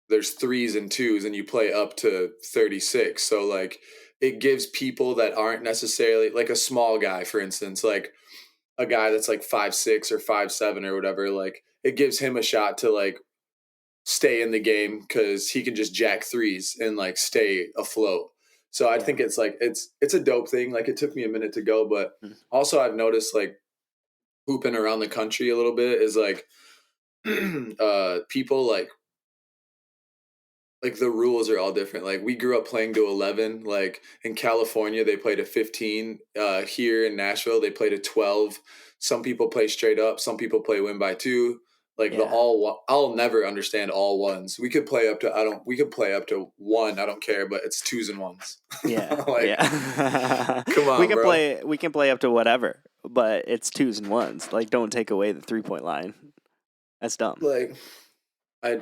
there's threes and twos and you play up to 36. So like it gives people that aren't necessarily like a small guy, for instance, like a guy that's like 5'6" or 5'7" or whatever, like it gives him a shot to like stay in the game because he can just jack threes and like stay afloat. So I Yeah. think it's like it's a dope thing. Like it took me a minute to go, but Mm. also I've noticed like hooping around the country a little bit is like people like the rules are all different. Like we grew up playing to 11. Like in California, they play to 15. Here in Nashville, they play to 12. Some people play straight up. Some people play win by two. Like Yeah. I'll never understand all ones. We could play up to we could play up to one. I don't care, but it's twos and ones. Yeah. Like, Yeah. come on, bro. We can play up to whatever, but it's twos and ones. Like don't take away the 3-point line. That's dumb. Like I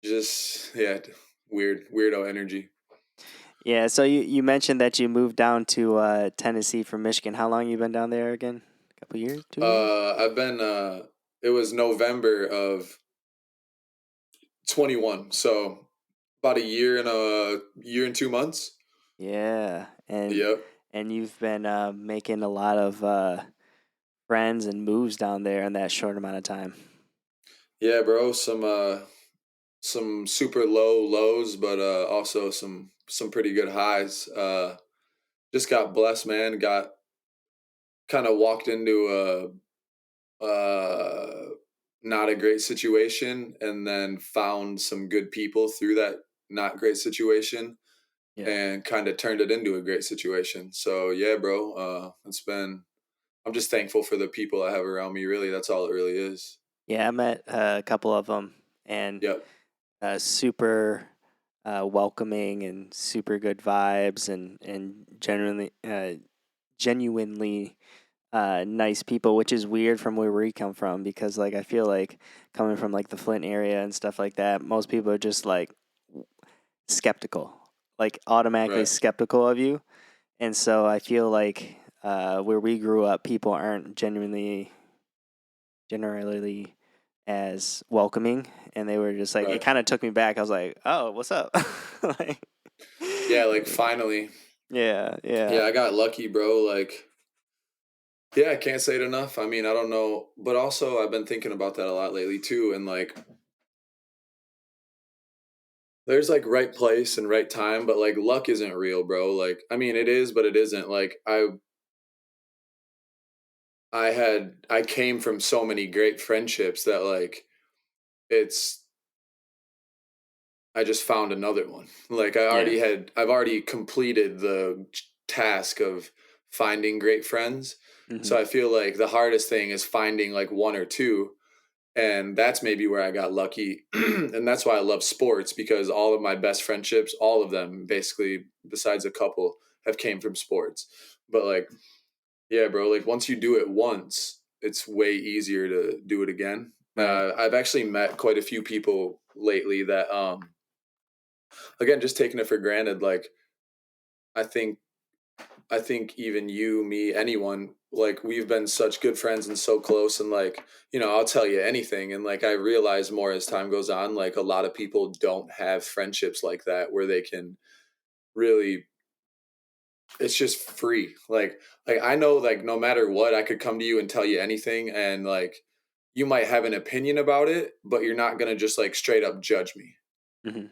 just weirdo energy. Yeah, so you mentioned that you moved down to Tennessee from Michigan. How long you been down there again? A couple years? 2 years? I've been it was November of 21. So about a year and 2 months. Yeah. Yep. And you've been making a lot of friends and moves down there in that short amount of time. Yeah, bro. Some super low lows, but also some pretty good highs. Just got blessed, man. Got kind of walked into a not a great situation and then found some good people through that not great situation Yeah. and kind of turned it into a great situation. So yeah, bro. I'm just thankful for the people I have around me. Really, that's all it really is. Yeah, I met a couple of them, and Yep. super welcoming and super good vibes, and genuinely nice people, which is weird from where we come from because like I feel like coming from like the Flint area and stuff like that, most people are just like skeptical, like automatically Right. skeptical of you, and so I feel like where we grew up, people aren't generally as welcoming, and they were just like it Right. kind of took me back. I was like, oh, what's up? Like, Yeah. Like finally. yeah, yeah, Yeah, I got lucky, bro. Like, yeah, I can't say it enough. I mean, I don't know, but also I've been thinking about that a lot lately too. And like, there's like right place and right time, but like luck isn't real, bro. Like, I mean, it is, but it isn't. Like, I came from so many great friendships that like it's I just found another one. Like yeah, I've already completed task of finding great friends. Hmm. So I feel like the hardest thing is finding like one or two, and that's maybe where I got lucky. And that's why I love sports, because all of my best friendships, all of them basically besides a couple, have came from sports. But like, yeah, bro, like once you do it once, it's way easier to do it again. Right. I've actually met quite a few people lately that again, just taking it for granted, like I think I think even you, me, anyone, like we've been such good friends and so close, and like, I'll tell you anything. And like I realize more as time goes on, like a lot of people don't have friendships like that where they can really, it's just free. Like I know, like no matter what, I could come to you and tell you anything, and like you might have an opinion about it, but you're not gonna just like straight up judge me. Hmm.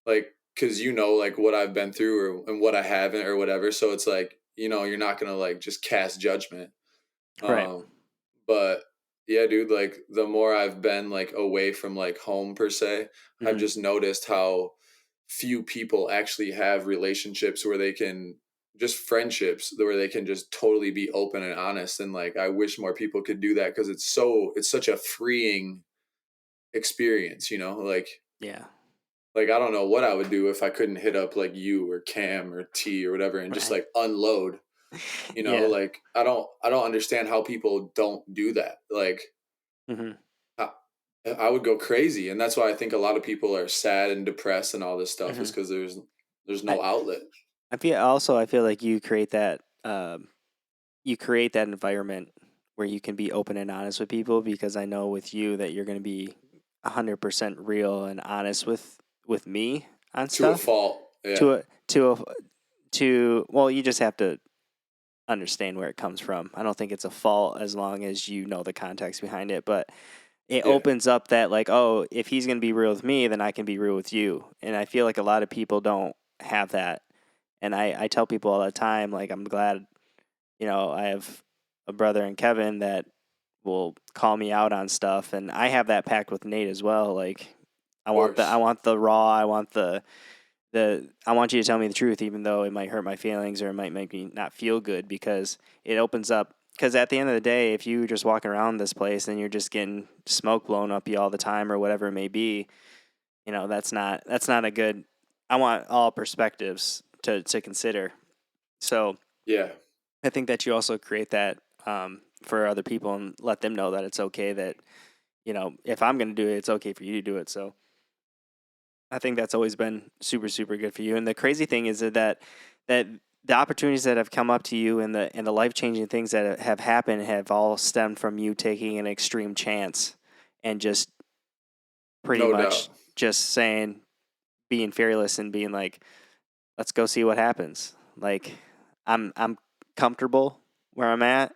Like because like what I've been through, and what I haven't or whatever. So it's like, you're not gonna like just cast judgment. Right. Um, but yeah, dude, like the more I've been like away from like home per se, I've Hmm. just noticed how few people actually have relationships where they can, just friendships where they can just totally be open and honest. And like I wish more people could do that, because it's such a freeing experience, Yeah. like I don't know what I would do if I couldn't hit up like you or Cam or T or whatever and just Right. like unload. Yeah. Like I don't understand how people don't do that. Like Hmm. I, I would go crazy, and that's why I think a lot of people are sad and depressed and all this stuff, is Hmm. because there's I, no outlet. I feel like you create that environment where you can be open and honest with people, because I know with you that you're going to be 100% real and honest with me on To a stuff. fault. Yeah. To a to a to Well, you just have to understand where it comes from. I don't think it's a fault as long as you know the context behind it, but it Yeah. opens up that, like, oh, if he's going to be real with me, then I can be real with you. And I feel like a lot of people don't have that. And I tell people all the time, like, I'm glad, I have a brother in Kevin that will call me out on stuff, and I have that pact with Nate as well. Like, Of I course. want the raw, I want you to tell me the truth, even though it might hurt my feelings or it might make me not feel good, because it opens up. Because at the end of the day, if you just walking around this place and you're just getting smoke blown up you all the time or whatever it may be, that's not a good. I want all perspectives to consider. So Yeah. I think that you also create that for other people and let them know that it's okay, that if I'm going to do it, it's okay for you to do it. So I think that's always been super, super good for you. And the crazy thing is that the opportunities that have come up to you and the life changing things that have happened have all stemmed from you taking an extreme chance and just pretty No doubt. much just saying, being fearless and being like, let's go see what happens. Like, I'm comfortable where I'm at.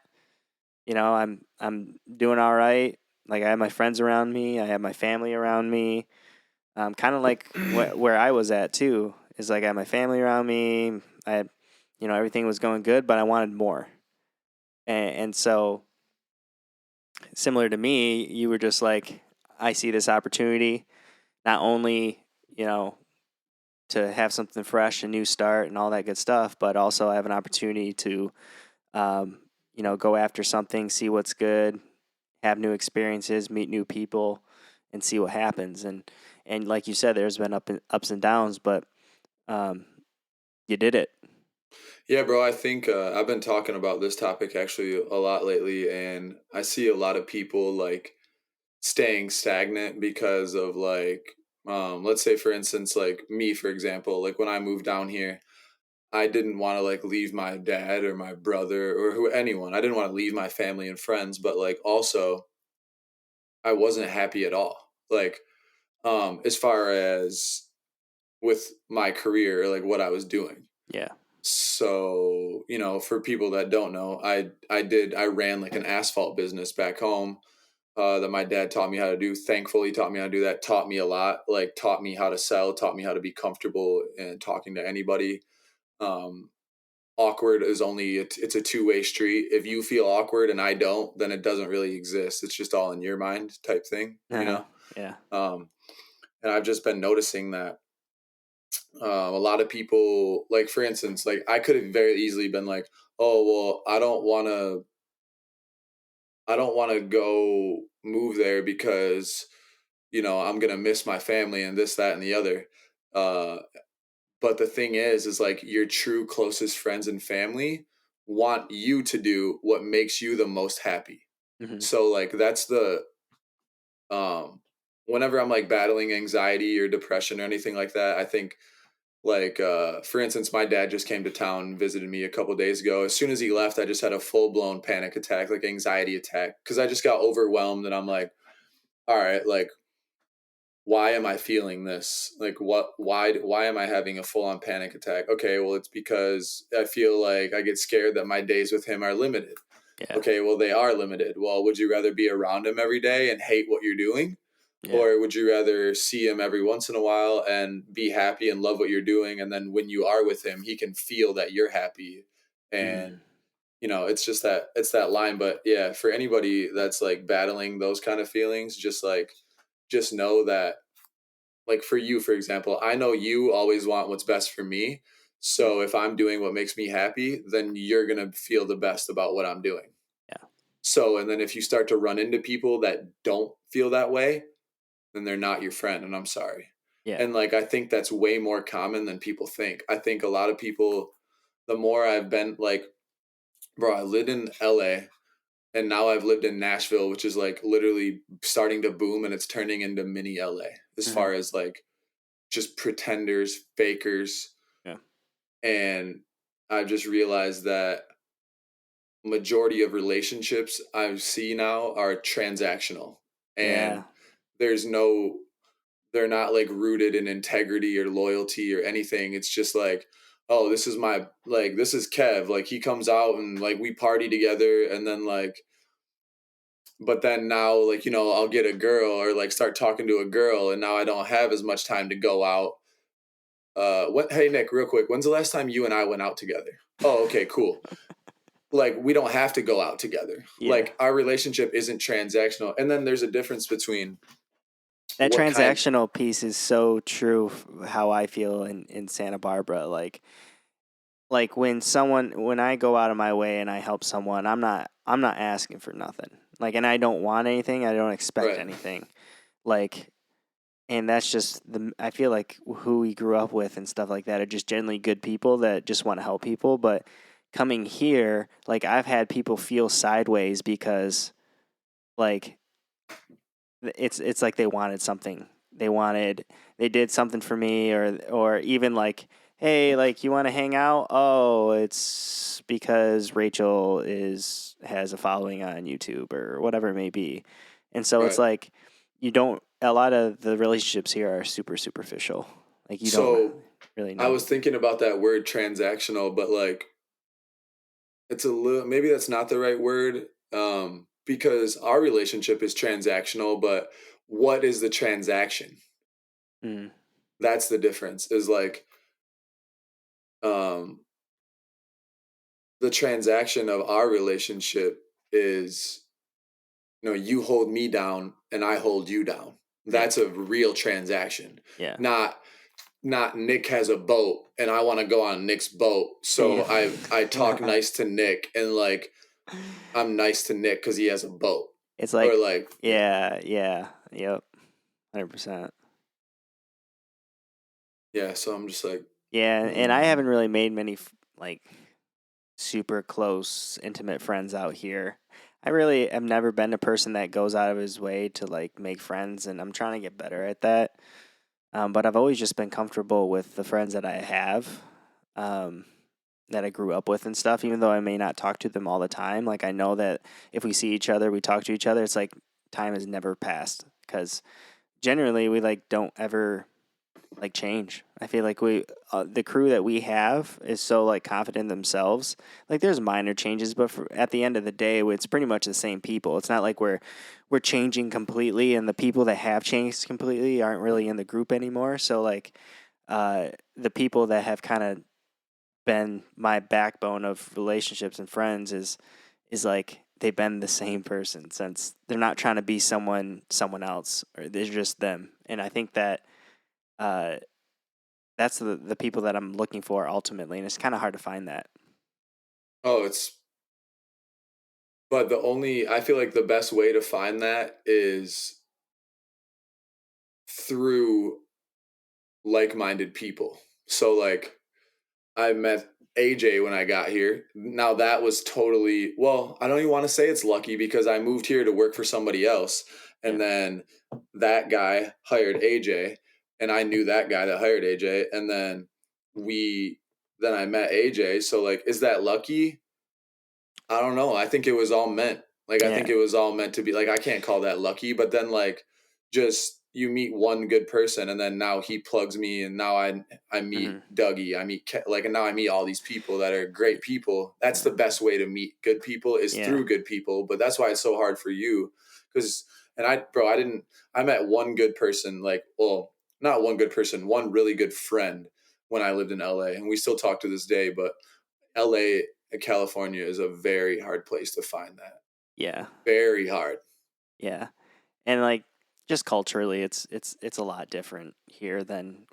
I'm doing all right. Like, I have my friends around me. I have my family around me. Kind of like where I was at too. Is like I had my family around me. I had, everything was going good, but I wanted more. And so, similar to me, you were just like, I see this opportunity, not only, you know, to have something fresh, a new start, and all that good stuff, but also I have an opportunity to, um, go after something, see what's good, have new experiences, meet new people, and see what happens. And like you said, there's been ups and downs, but um, you did it. Yeah, bro. I think I've been talking about this topic actually a lot lately, and I see a lot of people like staying stagnant because of like, let's say for instance, like me, for example, like when I moved down here, I didn't want to like leave my dad or my brother or anyone. I didn't want to leave my family and friends, but like also I wasn't happy at all. Like, as far as with my career, like what I was doing. Yeah. So, for people that don't know, I ran like an asphalt business back home, that my dad taught me how to do. Thankfully, taught me how to do that, taught me a lot, like taught me how to sell, taught me how to be comfortable and talking to anybody. Um, Awkward is only, it's a two-way street. If you feel awkward and I don't, then it doesn't really exist. It's just all in your mind type thing, Uh huh. Yeah. Um, and I've just been noticing that A lot of people, like for instance, like I could have very easily been like, oh well, I don't want to go move there because I'm gonna miss my family and this, that, and the other. Uh, but the thing is like your true closest friends and family want you to do what makes you the most happy. Hmm. So like that's the um whenever I'm like battling anxiety or depression or anything like that, I think like for instance, my dad just came to town and visited me a couple days ago. As soon as he left, I just had a full-blown panic attack, like anxiety attack, because I just got overwhelmed and I'm like, all right, like why am I feeling this? Like why am I having a full-on panic attack? Okay, well it's because I feel like I get scared that my days with him are limited. Yeah. Okay, well they are limited. Well, would you rather be around him every day and hate what you're doing? Yeah. Or would you rather see him every once in a while and be happy and love what you're doing? And then when you are with him, he can feel that you're happy. Hmm. And, it's just it's that line. But yeah, for anybody that's like battling those kind of feelings, just know that, like for you, for example, I know you always want what's best for me. Yeah. So if I'm doing what makes me happy, then you're going to feel the best about what I'm doing. Yeah. So, and then if you start to run into people that don't feel that way, then they're not your friend. And I'm sorry. Yeah. And like, I think that's way more common than people think. I think a lot of people, the more I've been like, bro, I lived in LA and now I've lived in Nashville, which is like literally starting to boom and it's turning into mini LA as Hmm. far as like just pretenders, fakers. Yeah. And I've just realized that majority of relationships I see now are transactional. Yeah. And there's no they're not like rooted in integrity or loyalty or anything. It's just like, oh, this is Kev. Like he comes out and like we party together and then like but then now like, I'll get a girl or like start talking to a girl and now I don't have as much time to go out. Hey Nick, real quick, when's the last time you and I went out together? Oh, okay, cool. Like we don't have to go out together. Yeah. Like our relationship isn't transactional. And then there's a difference between That what kind transactional piece is so true. How I feel in Santa Barbara, like when I go out of my way and I help someone, I'm not asking for nothing. Like, and I don't want anything. I don't expect right. anything. Like, and that's just I feel like who we grew up with and stuff like that are just generally good people that just want to help people. But coming here, like I've had people feel sideways because like it's like they wanted something. They did something for me, or even like, hey, like you want to hang out? Oh, it's because Rachel is has a following on YouTube or whatever it may be. And so it's Right. like you don't a lot of the relationships here are super superficial. Like you don't So really I know. was thinking about that word transactional, but like it's a little maybe that's not the right word. Because our relationship is transactional, but what is the transaction? Mm, That's the difference. Is like um the transaction of our relationship is you hold me down and I hold you down. yeah. That's a real transaction. Yeah. Not Nick has a boat and I want to go on Nick's boat. So Yeah. I talk nice to Nick and like I'm nice to Nick because he has a boat. It's Or like, like yeah, yeah, yep, 100%. yeah, so I'm just like Yeah, and I mm, haven't really made many like super close, intimate friends out here. I really have never been a person that goes out of his way to like make friends, and I'm trying to get better at that. But I've always just been comfortable with the friends that I have, um, that I grew up with and stuff. Even though I may not talk to them all the time, like I know that if we see each other, we talk to each other. It's like time has never passed because generally we like don't ever like change. I feel like the crew that we have is so like confident in themselves. Like there's minor changes, but at the end of the day, it's pretty much the same people. It's not like we're changing completely, and the people that have changed completely aren't really in the group anymore. So like, the people that have kind of been my backbone of relationships and friends is like they've been the same person since they're not trying to be someone else, or they're just them. And I think that uh that's the people that I'm looking for ultimately, and it's kind of hard to find that. Oh, but I feel like the best way to find that is through like-minded people. So like I met AJ when I got here. Now that was totally, well, I don't even want to say it's lucky because I moved here to work for somebody else. Yeah. And then that guy hired AJ and I knew that guy that hired AJ. And then I met AJ. So like, is that lucky? I don't know. I think it was all meant. Like I think Yeah. it was all meant to be. Like I can't call that lucky, but then like just you meet one good person and then now he plugs me and now I meet Hmm. Dougie, I meet like and now I meet all these people that are great people. That's the best way to meet good people is Yeah. through good people, but that's why it's so hard for you cuz I met one good person like well, not one good person, one really good friend when I lived in LA and we still talk to this day, but LA, California is a very hard place to find that. Yeah. Very hard. Yeah. And like just culturally, it's a lot different here than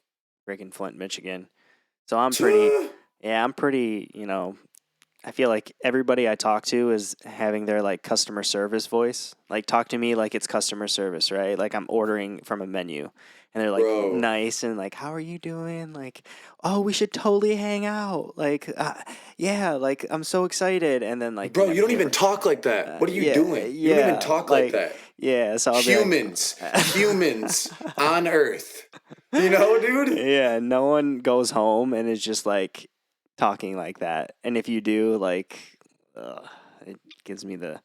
friggin' Flint, Michigan. So I'm pretty, I feel like everybody I talk to is having their like customer service voice. Like talk to me like it's customer service, right? Like I'm ordering from a menu and they're like Bro, nice and like, how are you doing? Like, oh, we should totally hang out. Like, yeah, like I'm so excited. And then like bro, you don't even never, talk like that. What are you yeah, doing? You don't even yeah, talk like like, that. yeah. So I'll be like, Humans on Earth. Dude? yeah, no one goes home and is just like talking like that. And if you do, like, it gives me the,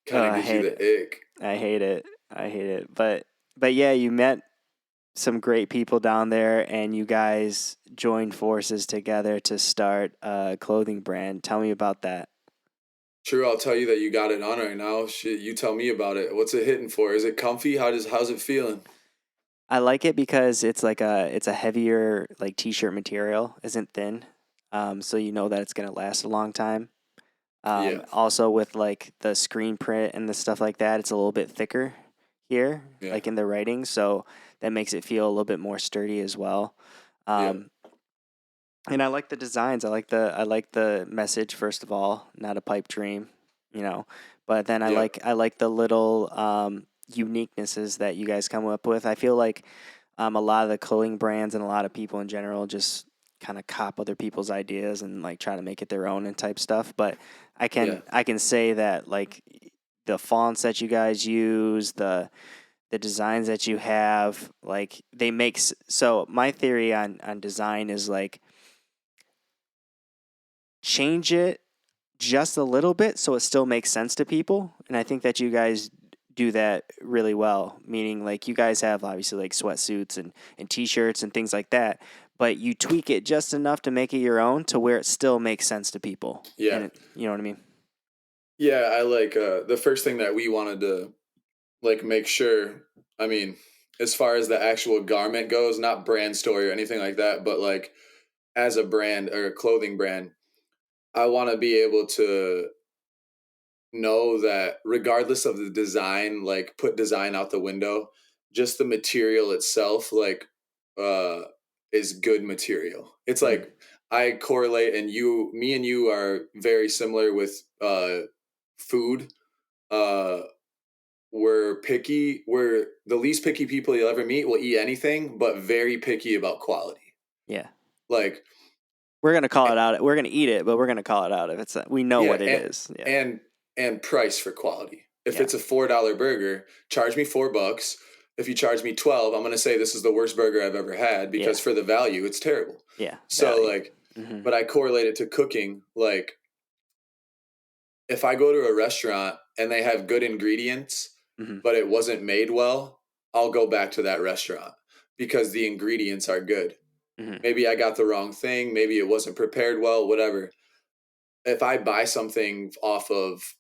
Kind of I gives you hate the it. ick. I hate it. I hate it. But yeah, you met some great people down there, and you guys joined forces together to start a clothing brand. Tell me about that. True, I'll tell you that you got it on right now. Shit, you tell me about it. What's it hitting for? Is it comfy? How's it feeling? I like it because it's a heavier like t-shirt material, isn't thin, so you know that it's gonna last a long time. Yeah, Also with like the screen print and the stuff like that, it's a little bit thicker here, yeah, like in the writing, so that makes it feel a little bit more sturdy as well. yeah, Um, and I like the designs. I like the message first of all, not a pipe dream, you know. But then I yeah, like I like the little uniquenesses that you guys come up with. I feel like a lot of the clothing brands and a lot of people in general just kind of cop other people's ideas and like try to make it their own and type stuff. But yeah. I can say that like the fonts that you guys use, the designs that you have, like they make so my theory on design is like change it just a little bit so it still makes sense to people. And I think that you guys do that really well, meaning like you guys have obviously like sweatsuits and t-shirts and things like that, but you tweak it just enough to make it your own to where it still makes sense to people. Yeah. And you know what I mean? Yeah, I like the first thing that we wanted to like make sure, I mean, as far as the actual garment goes, not brand story or anything like that, but like as a brand or a clothing brand, I want to be able to know that regardless of the design, like put design out the window, just the material itself, like, uh, is good material. It's Mhm. like I correlate, and me and you are very similar with food. Uh, we're picky. We're the least picky people you'll ever meet. Will eat anything, but very picky about quality. Yeah. Like, We're going to call eh, it out. We're going to eat it, but we're going to call it out if it's we know yeah, what it is. Yeah. and and price for quality. If Yeah. it's a $4 burger, charge me $4. If you charge me 12, I'm gonna say this is the worst burger I've ever had Yeah. because for the value, it's terrible. Yeah. So Value. like, Mhm. but I correlate it to cooking. Like, if I go to a restaurant and they have good ingredients, Mhm. but it wasn't made well, I'll go back to that restaurant because the ingredients are good. Mhm. Maybe I got the wrong thing. Maybe it wasn't prepared well. Whatever. If I buy something off of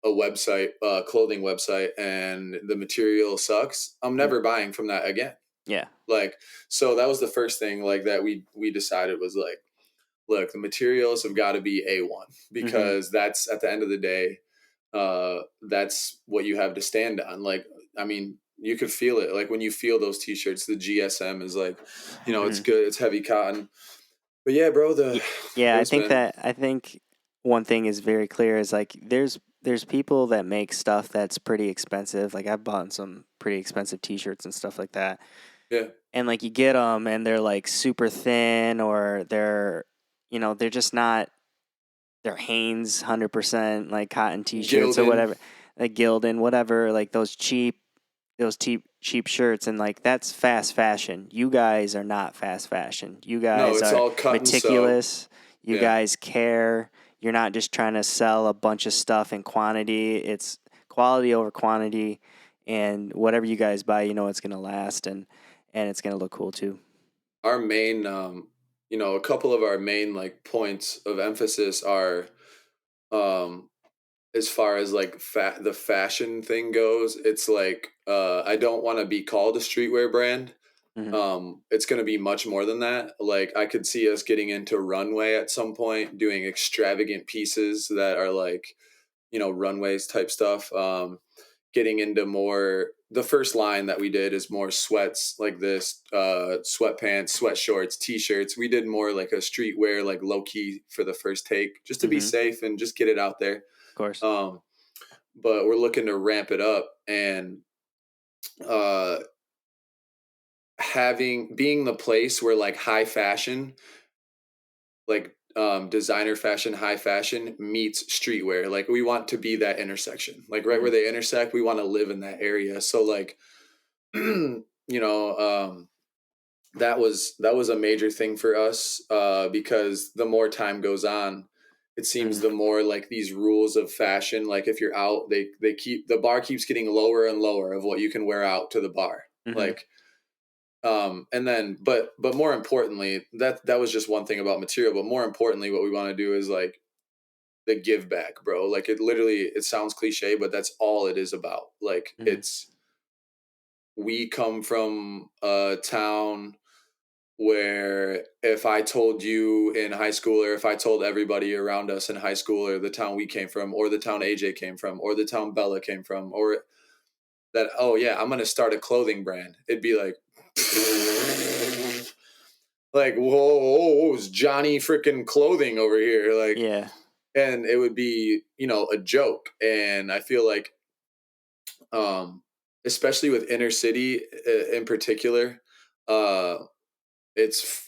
a website, a clothing website, and the material sucks, I'm Mhm. never buying from that again. Yeah. Like, so that was the first thing like that we decided was like, look, the materials have got to be A1 Mhm. because that's at the end of the day, that's what you have to stand on. Like, I mean, you could feel it. Like when you feel those t-shirts, the GSM is like, it's Mhm. good. It's heavy cotton. But yeah, bro, Yeah, I it's think been, that I think one thing is very clear is like there's people that make stuff that's pretty expensive. Like I've bought some pretty expensive T-shirts and stuff like that, yeah. and like you get them and they're like super thin or they're just not they're Hanes 100% like cotton T-shirts or Gildan. whatever, like Gildan, whatever, like those cheap shirts, and like that's fast fashion. You guys are not fast fashion. You No, guys it's are all cut and sew. meticulous. You Yeah. guys care. You're not just trying to sell a bunch of stuff in quantity. It's quality over quantity, and whatever you guys buy, it's gonna last and it's gonna look cool too. Our main, a couple of our main like points of emphasis are, um, as far as like the fashion thing goes, it's like, I don't want to be called a streetwear brand. Hmm. It's going to be much more than that. Like I could see us getting into runway at some point, doing extravagant pieces that are like, runways type stuff. Getting into more, the first line that we did is more sweats like this, sweatpants, sweat shorts, t-shirts. We did more like a streetwear, like low key for the first take, just to be Hmm. safe and just get it out there. Of course. Um, but we're looking to ramp it up and, uh, being the place where like high fashion, like designer fashion, high fashion meets streetwear. Like we want to be that intersection, like right Hmm. where they intersect. We want to live in that area. So like, that was a major thing for us, because the more time goes on, it seems Hmm. the more like these rules of fashion, like if you're out, they keep, the bar keeps getting lower and lower of what you can wear out to the bar. Hmm. Like, and then but more importantly, that was just one thing about material, but more importantly what we want to do is like the give back, bro. Like it sounds cliche, but that's all it is about. Like Hmm. we come from a town where if I told you in high school, or if I told everybody around us in high school, or the town we came from, or the town AJ came from, or the town Bella came from, or that, oh yeah, I'm gonna start a clothing brand, it'd be like, like, whoa, it's Johnny freaking clothing over here, like, Yeah. and it would be, a joke. And I feel like, um, especially with inner city, in particular, uh, it's,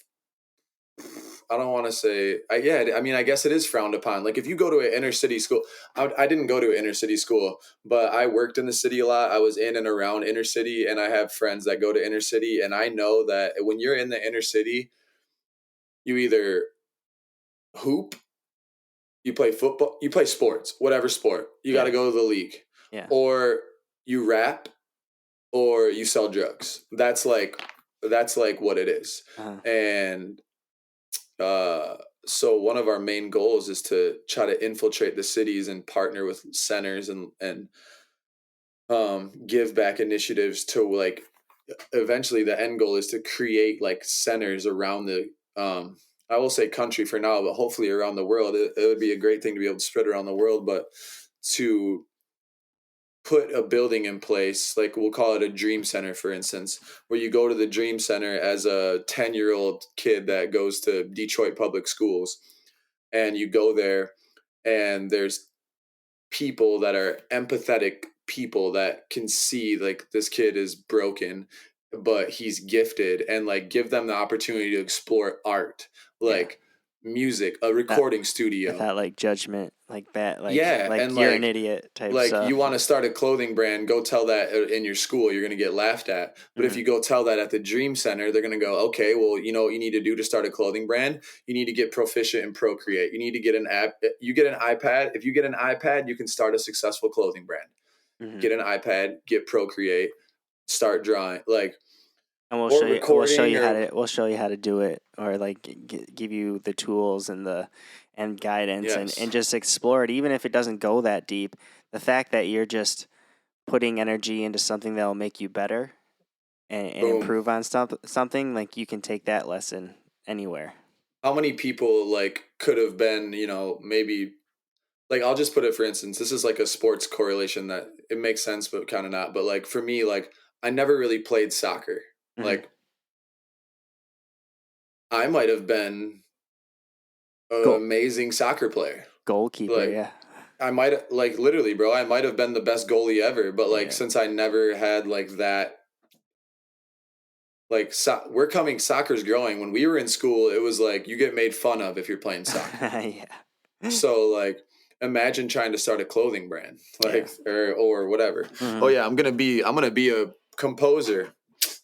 I don't want to say, yeah, I mean, I guess it is frowned upon. Like if you go to an inner city school, I didn't go to an inner city school, but I worked in the city a lot. I was in and around inner city, and I have friends that go to inner city. And I know that when you're in the inner city, you either hoop, you play football, you play sports, whatever sport, you got Yeah. to go to the league, Yeah. or you rap, or you sell drugs. That's like what it is. Uh-huh. And, uh, so one of our main goals is to try to infiltrate the cities and partner with centers and give back initiatives to like, eventually the end goal is to create like centers around the, I will say country for now, but hopefully around the world. It would be a great thing to be able to spread around the world, but to put a building in place, like we'll call it a dream center, for instance, where you go to the dream center as a 10-year-old kid that goes to Detroit public schools, and you go there, and there's people that are empathetic people that can see like this kid is broken, but he's gifted, and like give them the opportunity to explore art, Yeah. like music, a That recording studio. without like judgment, like bad, Yeah, like and you're an idiot type you stuff. want to start a clothing brand, go tell that in your school, you're going to get laughed at. But if Hmm. you go tell that at the dream center, they're going to go, okay, well, you know what you need to do to start a clothing brand? You need to get proficient in Procreate. You need to get an app. You get an iPad. If you get an iPad, you can start a successful clothing brand. Hmm. Get an iPad, get Procreate, start drawing, like, And or recording, or we'll show you how to do it, or like give you the tools and guidance, and yes, just explore it, even if it doesn't go that deep. The fact that you're just putting energy into something that will make you better and boom. improve on something, like you can take that lesson anywhere. How many people like could have been, maybe, like I'll just put it, for instance, this is like a sports correlation that it makes sense but kind of not. But like for me, like I never really played soccer. Mm-hmm. Like I might have been an Goal amazing soccer player. goalkeeper, Like yeah. I might like literally, bro. I might have been the best goalie ever, but like Yeah. since I never had like that, like we're coming. Soccer's growing. When we were in school, it was like you get made fun of if you're playing soccer. Yeah. So like, imagine trying to start a clothing brand, Yeah. like or whatever. Mm-hmm. Oh yeah, I'm gonna be a composer.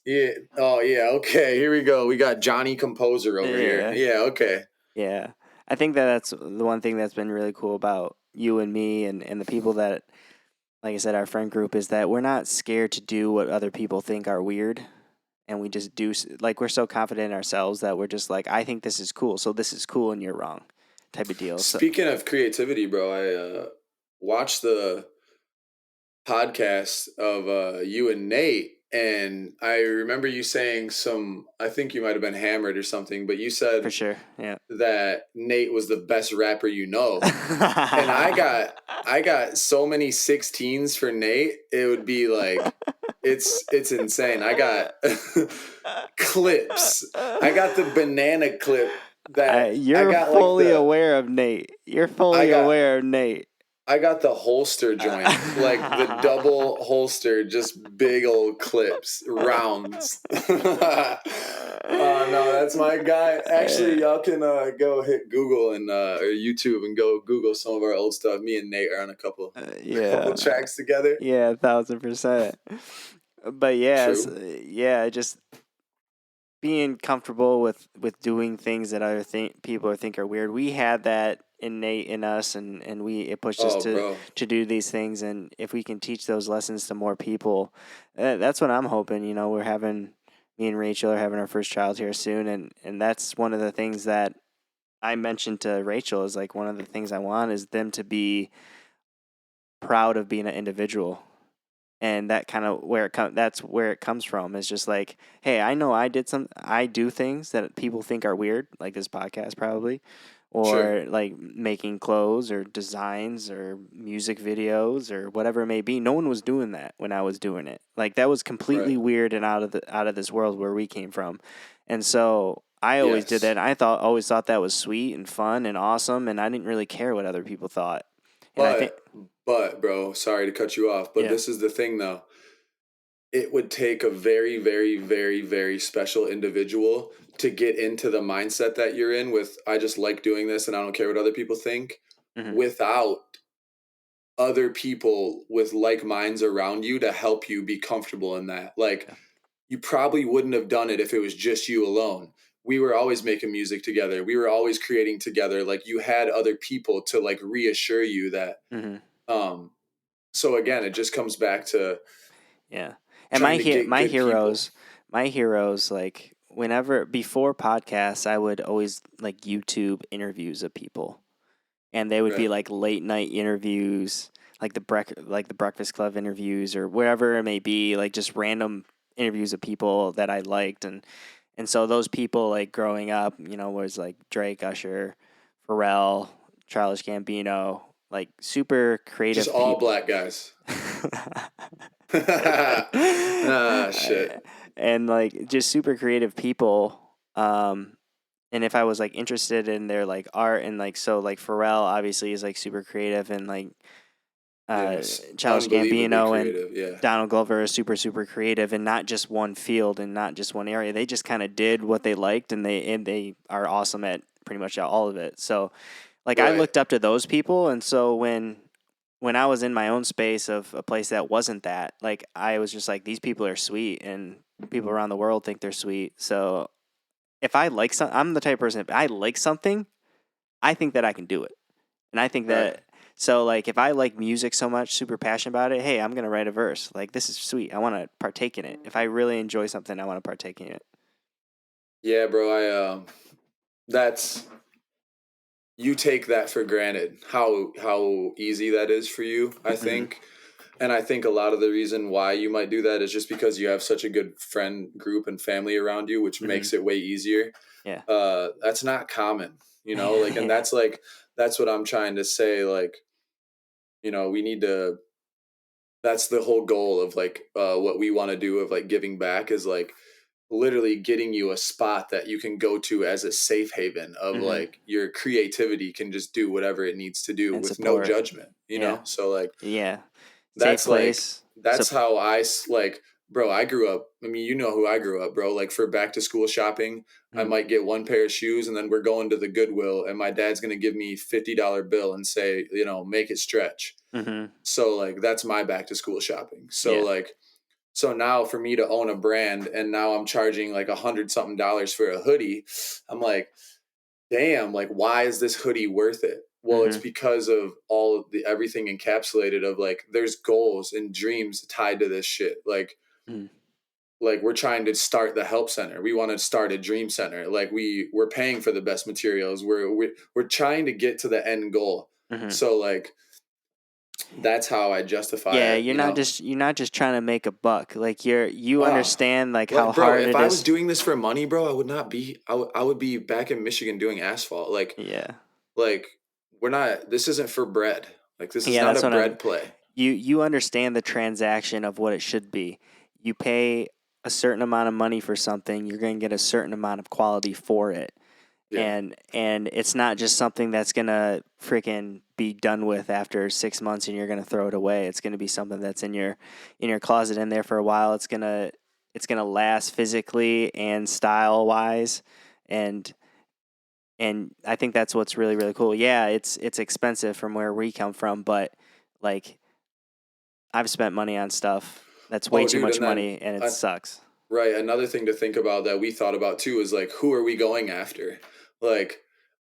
Yeah. Oh yeah. Okay. Here we go. We got Johnny Composer over here. Yeah. Yeah. Okay. Yeah. I think that's the one thing that's been really cool about you and me and the people that, like I said, our friend group, is that we're not scared to do what other people think are weird. And we just do, like, we're so confident in ourselves that we're just like, I think this is cool, so this is cool and you're wrong type of deal. So, Speaking of creativity, bro, I watched the podcast of you and Nate, and I remember you saying some. I think you might have been hammered or something, but you for said sure. Yeah. that Nate was the best rapper you know. And I got so many 16s for Nate. It would be like it's insane. I got clips. I got the banana clip that I You're got like fully aware of Nate. You're I fully got aware of Nate. I got the holster joint, like the double holster, just big old clips, rounds. No, that's my guy. Actually, y'all can go hit Google and or YouTube and go Google some of our old stuff. Me and Nate are on a couple Yeah. tracks together. Yeah, 1,000%. But yeah, True. yeah, just being comfortable with doing things that other people think are weird. We had that innate in us, and it pushed us Oh, bro. to do these things. And if we can teach those lessons to more people, that's what I'm hoping. You know, we're having me and Rachel are having our first child here soon, and that's one of the things that I mentioned to Rachel is like one of the things I want is them to be proud of being an individual. And that kind of that's where it comes from. Is just like, hey, I know I do things that people think are weird, like this podcast probably, Sure. or like making clothes or designs or music videos or whatever it may be. No one was doing that when I was doing it. Like that was completely Right. weird and out of this world where we came from. And so I always did that. Yes. And I always thought that was sweet and fun and awesome, and I didn't really care what other people thought. And I think, But, bro, sorry to cut you off, but yeah. this is the thing, though. It would take a very, very, very, very special individual to get into the mindset that you're in with, I just like doing this and I don't care what other people think, Mm-hmm. without other people with like minds around you to help you be comfortable in that. Like, Yeah. you probably wouldn't have done it if it was just you alone. We were always making music together. We were always creating together. Like, you had other people to like reassure you that. Mm-hmm. So again, it just comes back to Yeah. And trying to get my good people. heroes, like whenever before podcasts, I would always like YouTube interviews of people, and they would be Right. like late night interviews, like the Breakfast Club interviews or wherever it may be, like just random interviews of people that I liked, and so those people like growing up, you know, was like Drake, Usher, Pharrell, Childish Gambino, like super Just creative all people. black guys. Ah, shit. And like just super creative people. And if I was like interested in their like art and like so like Pharrell obviously is like super creative, and like Yes. Childish Unbelievably Gambino and creative. Yeah. Donald Glover are super creative and not just one field and not just one area. They just kind of did what they liked, and they are awesome at pretty much all of it. So like I Right. looked up to those people, and so when I was in my own space of a place that wasn't that, like I was just like, these people are sweet, and people around the world think they're sweet. So if I like I'm the type of person, if I like something, I think that I can do it. And I think Right. that, so like if I like music so much, super passionate about it, hey, I'm going to write a verse. Like this is sweet. I want to partake in it. If I really enjoy something, I want to partake in it. Yeah, bro. That's, you take that for granted, how easy that is for you, I think. And I think a lot of the reason why you might do that is just because you have such a good friend group and family around you, which makes it way easier. Yeah. That's not common, like, and Yeah. that's what I'm trying to say. Like, we need to that's the whole goal of like what we want to do of like giving back is like literally getting you a spot that you can go to as a safe haven of Mm-hmm. like your creativity can just do whatever it needs to do And with no support. judgment, you Yeah. know? So like Yeah. Safe that's like place. that's how like bro, I grew up. I mean, you know who I grew up, bro. Like for back to school shopping, I Mm-hmm. might get one pair of shoes and then we're going to the Goodwill and my dad's going to give me $50 bill and say, you know, make it stretch. Mm-hmm. So like that's my back to school shopping. So Yeah. like so now for me to own a brand and now I'm charging like $100 something for a hoodie, I'm like, damn, like why is this hoodie worth it? Well, it's Mm-hmm. because of all of the everything encapsulated of like there's goals and dreams tied to this shit. Mm-hmm. Like we're trying to start the help center. We want to start a dream center. Like we're paying for the best materials. We're trying to get to the end goal. Mm-hmm. So like that's how I justify Yeah, it, you know. you're not just trying to make a buck. Like you Ah, understand like how like bro, hard if it I was is. doing this for money, bro, I would not be. I would be back in Michigan doing asphalt. Yeah. Like we're not. This isn't for bread. Like this is Yeah, not that's a what I'm bread play. you understand the transaction of what it should be. You pay a certain amount of money for something, you're going to get a certain amount of quality for it. Yeah, And it's not just something that's going to freaking be done with after 6 months and you're going to throw it away. It's going to be something that's in your closet in there for a while. It's going to last physically and style wise and I think that's what's really really cool. Yeah, it's expensive from where we come from, but like I've spent money on stuff that's way oh, too dude, much and then money and it uh, sucks. right, another thing to think about that we thought about too is like who are we going after? Like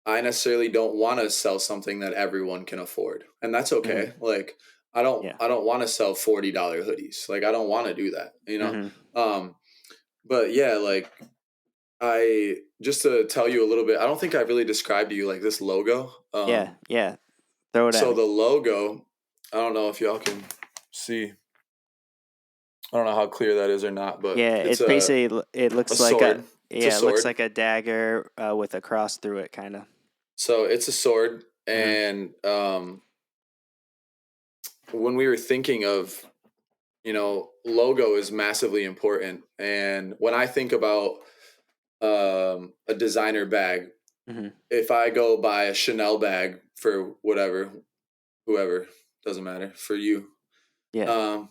I necessarily don't want to sell something that everyone can afford, and that's Mhm. okay. Like Yeah. I don't want to sell $40 hoodies. Like I don't want to do that, you know. Mhm. Um, but yeah, like I just to tell you a little bit. I don't think I really described to you like this logo. Yeah. Yeah. Throw it at So me. the logo, I don't know if y'all can see. I don't know how clear that is or not, but Yeah, it's it basically it a looks like sword. It's a it looks sword. like a dagger with a cross through it kind of. So it's a sword, Mhm. and when we were thinking of, you know, logo is massively important, and when I think about a designer bag, Mhm. if I go buy a Chanel bag for whatever, whoever, doesn't matter for you. Yeah. Um,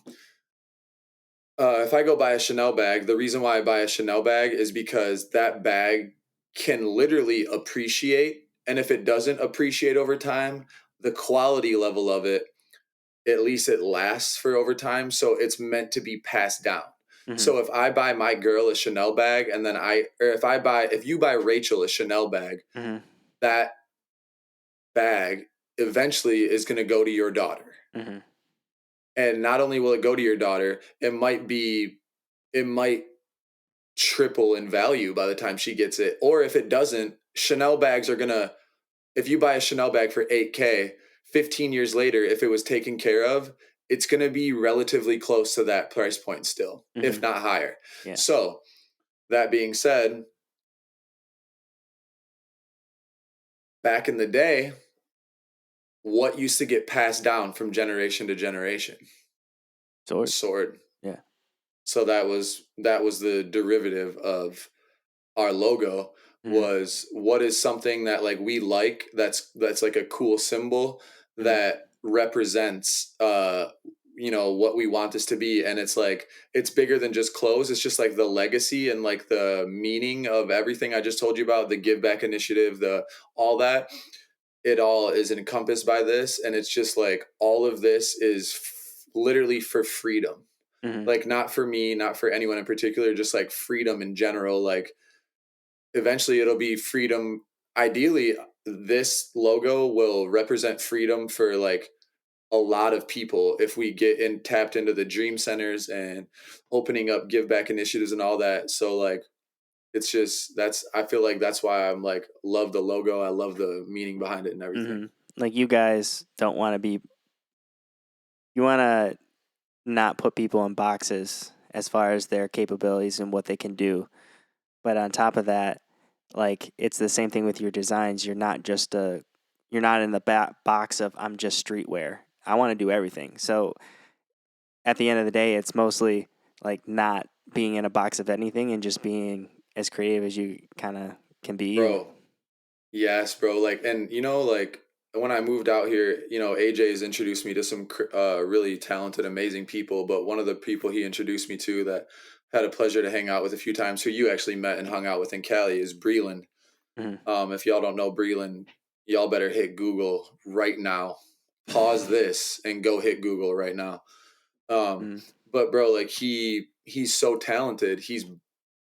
if I go buy a Chanel bag, the reason why I buy a Chanel bag is because that bag can literally appreciate. And if it doesn't appreciate over time, the quality level of it, at least it lasts for over time. So it's meant to be passed down. Mhm. So if I buy my girl a Chanel bag and then if you buy Rachel a Chanel bag, Mhm. that bag eventually is going to go to your daughter. Mhm. And not only will it go to your daughter, it might triple in value by the time she gets it. Or if it doesn't, Chanel bags are gonna, if you buy a Chanel bag for 8K, 15 years later, if it was taken care of, it's gonna be relatively close to that price point still, if Mhm. not higher. Yeah. So that being said, back in the day, what used to get passed down from generation to generation? A Sword. sword. Yeah. So that was the derivative of our logo Mhm. was what is something that like we like that's like a cool symbol Mhm. that represents you know what we want this to be, and it's like it's bigger than just clothes. It's just like the legacy and like the meaning of everything I just told you about, the give back initiative, the all that, it all is encompassed by this, and it's just like all of this is literally for freedom, Mhm. like not for me, not for anyone in particular, just like freedom in general. Like eventually it'll be freedom. Ideally, this logo will represent freedom for like a lot of people if we get in tapped into the dream centers and opening up give back initiatives and all that. So like it's just that's I feel like that's why I'm like love the logo. I love the meaning behind it and everything. Mhm. Like you guys don't want to be you want to not put people in boxes as far as their capabilities and what they can do. But on top of that, like it's the same thing with your designs. You're not in the box of I'm just streetwear. I want to do everything. So at the end of the day, it's mostly like not being in a box of anything and just being as creative as you kind of can be. And Bro, yes, bro. Like, and like when I moved out here, AJ's introduced me to some really talented, amazing people. But one of the people he introduced me to that had a pleasure to hang out with a few times, who you actually met and hung out with in Cali, is Breland. Mhm. If y'all don't know Breland, y'all better hit Google right now. Pause this and go hit Google right now. Um, Mhm. but bro, like he's so talented. He's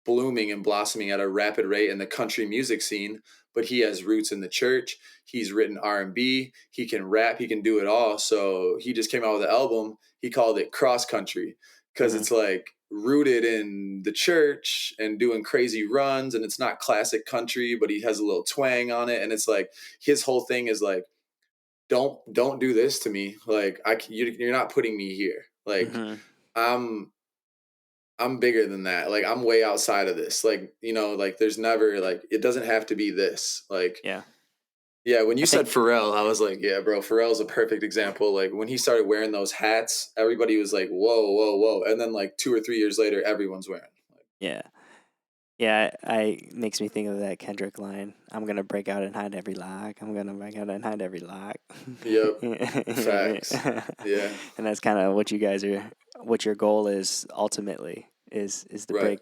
blooming and blossoming at a rapid rate in the country music scene, but he has roots in the church. He's written R&B, he can rap, he can do it all. So he just came out with an album. He called it Cross Country because Mhm. it's like rooted in the church and doing crazy runs, and it's not classic country, but he has a little twang on it, and it's like his whole thing is like, don't do this to me. Like you're not putting me here. Like Mhm. I'm I'm bigger than that. Like I'm way outside of this. Like, like there's never like it doesn't have to be this. Like, Yeah. yeah, when you I think. said Pharrell, I was like, yeah, bro, Pharrell's a perfect example. Like when he started wearing those hats, everybody was like, whoa, whoa, whoa. And then like 2 or 3 years later, everyone's wearing. Yeah. Yeah, I makes me think of that Kendrick line. I'm gonna break out and hide every lock. I'm gonna break out and hide every lock. Yep. And Facts. Yeah. that's kind of what you guys are. What your goal is ultimately is to Right.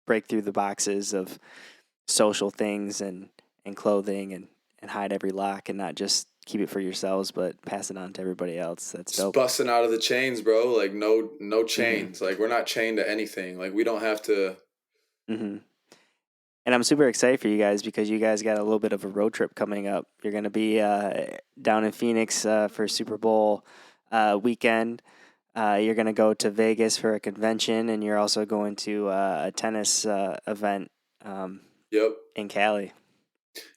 break through the boxes of social things and clothing and hide every lock and not just keep it for yourselves but pass it on to everybody else. That's Just dope. busting out of the chains, bro. Like no Hmm. chains. Like we're not chained to anything. Like we don't have to. Hmm. And I'm super excited for you guys because you guys got a little bit of a road trip coming up. You're going to be down in Phoenix for Super Bowl weekend. You're going to go to Vegas for a convention, and you're also going to a tennis event Yep. in Cali.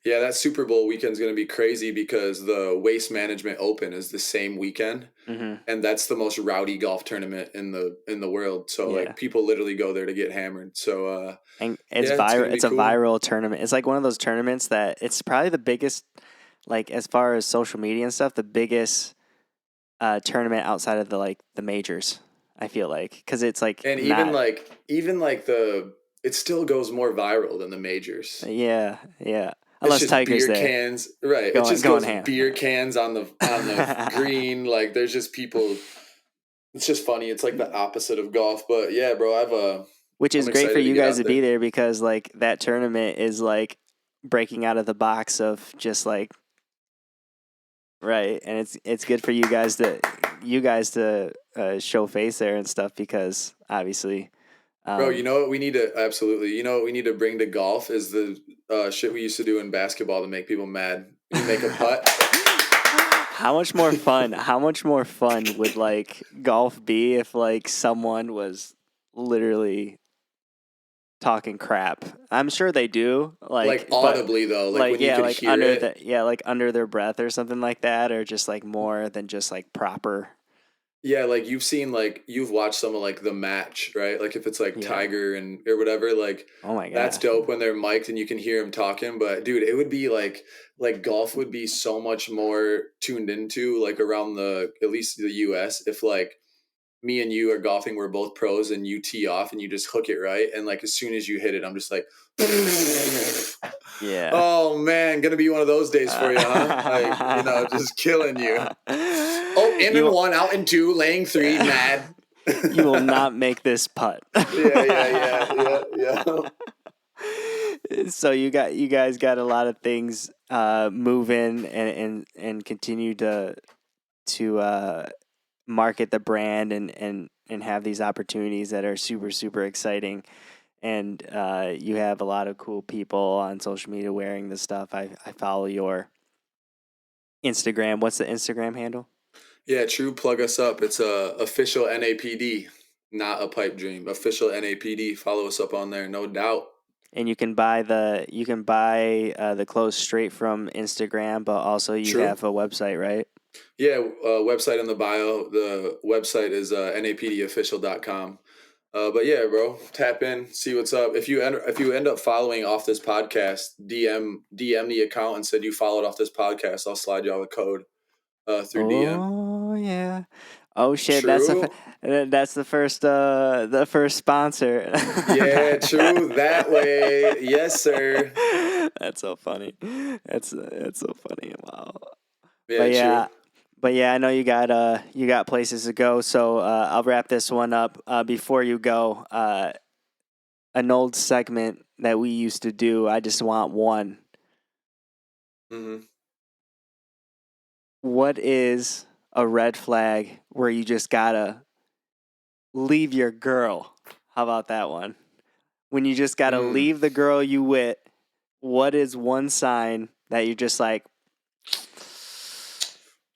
Yeah, that Super Bowl weekend's going to be crazy because the Waste Management Open is the same weekend, Hmm. and that's the most rowdy golf tournament in the world. So Yeah. like people literally go there to get hammered. So And it's yeah, it's viral. going to be It's a cool. viral tournament. It's like one of those tournaments that it's probably the biggest, like as far as social media and stuff, the biggest tournament outside of the majors. I feel like because it's like And not. even like the it still goes more viral than the majors. Yeah, yeah. It's Unless just Tiger's beer there, cans, right? It going just going goes ham. beer cans on the green. Like there's just people. It's just funny. It's like the opposite of golf. But yeah, bro, Which is I'm great for excited to you get guys out to there. be there because like that tournament is like breaking out of the box of just like right, and it's good for you guys to show face there and stuff because obviously. Bro, Um, you know what we need to absolutely. You know what we need to bring to golf is the shit we used to do in basketball to make people mad. You make a putt. How much more fun? How much more fun would like golf be if like someone was literally talking crap? I'm sure they do, Like but audibly though, like like when you yeah, could like hear it. like under their breath or something like that, or just like more than just like proper. Yeah, like you've watched some of like the match, right? Like if it's like Yeah. Tiger and or whatever, like Oh my that's gosh. dope when they're mic'd and you can hear them talking. But dude, it would be like golf would be so much more tuned into like around the at least the US if like me and you are golfing, we're both pros, and you tee off and you just hook it right, and like as soon as you hit it, I'm just like, Yeah. oh man, gonna be one of those days for you, huh? Like just killing you. Oh, in and you one, out and two, laying three, mad. you will Yeah, not make this putt. yeah. So you guys got a lot of things moving and continue to market the brand and have these opportunities that are super super exciting. And you have a lot of cool people on social media wearing this stuff. I follow your Instagram. What's the Instagram handle? Yeah, true. Plug us up. It's official NAPD, not a pipe dream. Official NAPD. Follow us up on there, no doubt. And you can buy the clothes straight from Instagram, but also you True. have a website, right? Yeah, website in the bio. The website is napdofficial.com. But yeah, bro, tap in, see what's up. If you end up following off this podcast, DM the account and said you followed off this podcast. I'll slide y'all a code through DM. Oh yeah. Oh shit, True. that's the first sponsor. Yeah, true. That way. Yes, sir. That's so funny. That's so funny. Wow. Yeah, But true. yeah, I know you got places to go, so I'll wrap this one up. Before you go, an old segment that we used to do. I just want one. Hmm. What is a red flag where you just gotta leave your girl? How about that one? When you just gotta Mm. leave the girl you with, what is one sign that you're just like,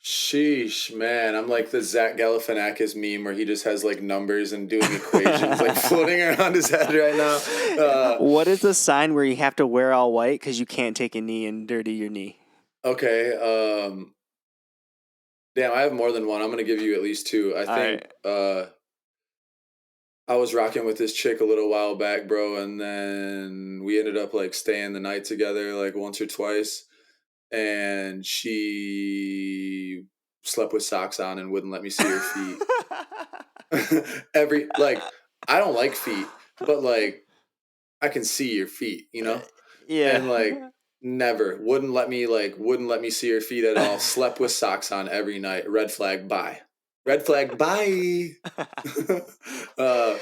Sheesh, man. I'm like the Zach Galifianakis meme where he just has like numbers and doing equations like floating around his head right now. what is the sign where you have to wear all white because you can't take a knee and dirty your knee? Okay. Damn, I have more than one. I'm gonna give you at least two. I All think right. I was rocking with this chick a little while back, bro, and then we ended up like staying the night together like once or twice, and she slept with socks on and wouldn't let me see her feet. Every like I don't like feet, but like I can see your feet, you know? Yeah. And like never wouldn't let me see her feet at all. Slept with socks on every night. Red flag, bye. Red flag, bye. uh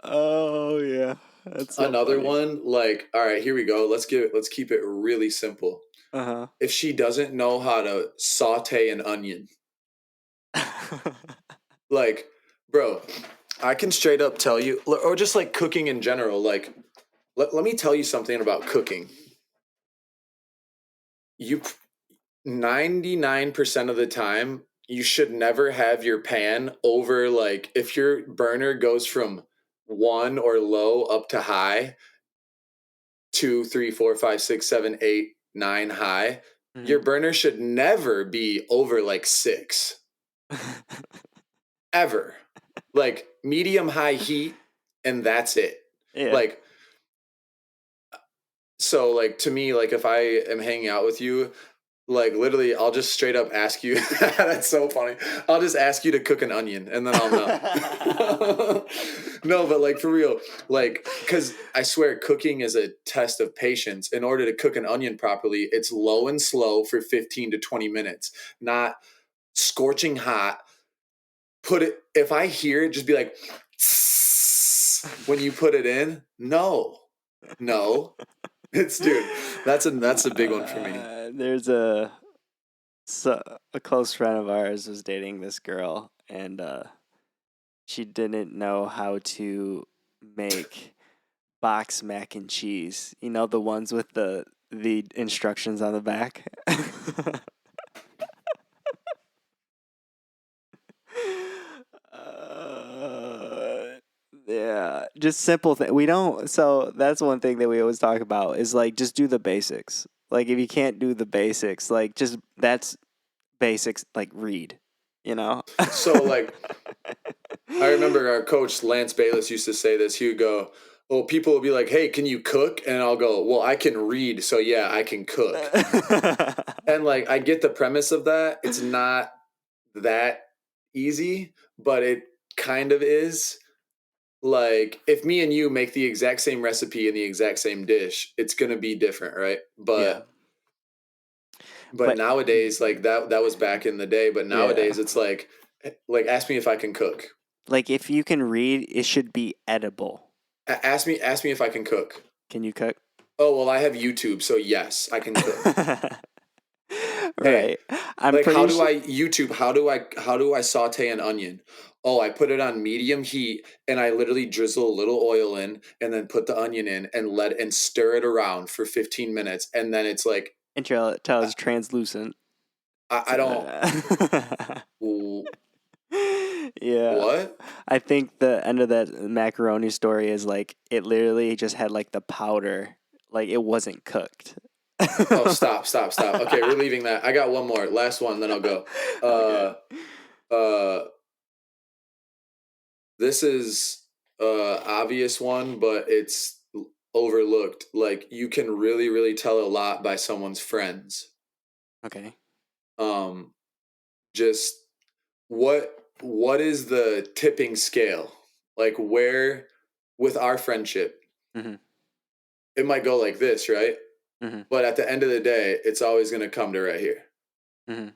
Oh yeah, that's so Another funny. one, like, all right, here we go. Let's keep it really simple. Uh If she doesn't know how to saute an onion, huh. like, bro, I can straight up tell you, or just like cooking in general, like, let me tell you something about cooking. You 99% of the time, you should never have your pan over like if your burner goes from one or low up to high, two, three, four, five, six, seven, eight, nine high, your Mhm. burner should never be over like six. Ever. Like medium high heat, and that's it. Yeah. Like, so like to me, like if I am hanging out with you, like literally, I'll just straight up ask you. That's so funny. I'll just ask you to cook an onion, and then I'll know. No, but like for real, like because I swear, cooking is a test of patience. In order to cook an onion properly, it's low and slow for 15 to 20 minutes, not scorching hot. Put it. If I hear it, just be like when you put it in. No, no, it's dude. That's a big one for me. There's so, a close friend of ours was dating this girl, and she didn't know how to make box mac and cheese. You know, the ones with the instructions on the back. Uh, yeah, just simple thing. We don't. So that's one thing that we always talk about is like just do the basics. Like if you can't do the basics, like just that's basics. Like read. You know. So like I remember our coach Lance Bayless used to say this. He would go, "Well, people will be like, "Hey, can you cook?" And I'll go, "Well, I can read, so yeah, I can cook." And like I get the premise of that. It's not that easy, but it kind of is. Like if me and you make the exact same recipe and the exact same dish, it's going to be different, right? Yeah, But but nowadays like that was back in the day, but yeah, nowadays it's like ask me if I can cook. like if you can read, it should be edible. Ask me if I can cook. Can you cook? Oh, well, I have YouTube, so yes, I can cook. Hey, Right. I'm like how pretty do sure. I YouTube, how do I saute an onion? Oh, I put it on medium heat and I literally drizzle a little oil in and then put the onion in and let and stir it around for 15 minutes and then it's like Intel I, is translucent. I don't Yeah. what? I think the end of that macaroni story is like it literally just had like the powder, like it wasn't cooked. Oh, stop. Okay, we're leaving that. I got one more. Last one, then I'll go. Okay. Uh this is obvious one, but it's overlooked. Like you can really tell a lot by someone's friends. Okay. Um, just what? what is the tipping scale? Like where with our friendship, Mm-hmm. it might go like this, right? Mm-hmm. But at the end of the day, it's always going to come to right here. Mm-hmm.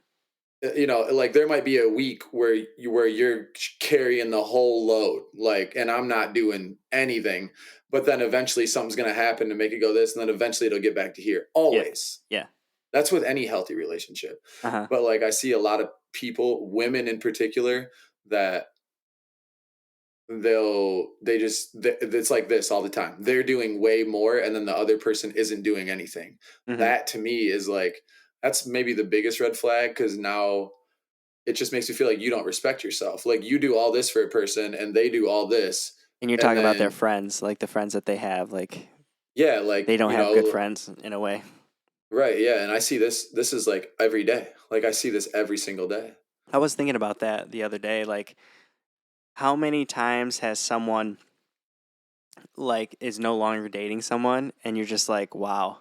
You know, like there might be a week where you're carrying the whole load, like, and I'm not doing anything, but then eventually something's going to happen to make it go this, and then eventually it'll get back to here. Yeah. Always. Yeah. That's with any healthy relationship. Uh-huh. But like I see a lot of people, women in particular, that it's like this all the time. They're doing way more and then the other person isn't doing anything. Mm-hmm. That to me is like, that's maybe the biggest red flag, because now it just makes me feel like you don't respect yourself. Like you do all this for a person and they do all this, And you're and talking about their then friends, like the friends that they have, like yeah, like, they don't you have good know, friends in a way. right, yeah, and I see this is like every day. Like I see this every single day. I was thinking about that the other day, like how many times has someone like is no longer dating someone and you're just like, wow,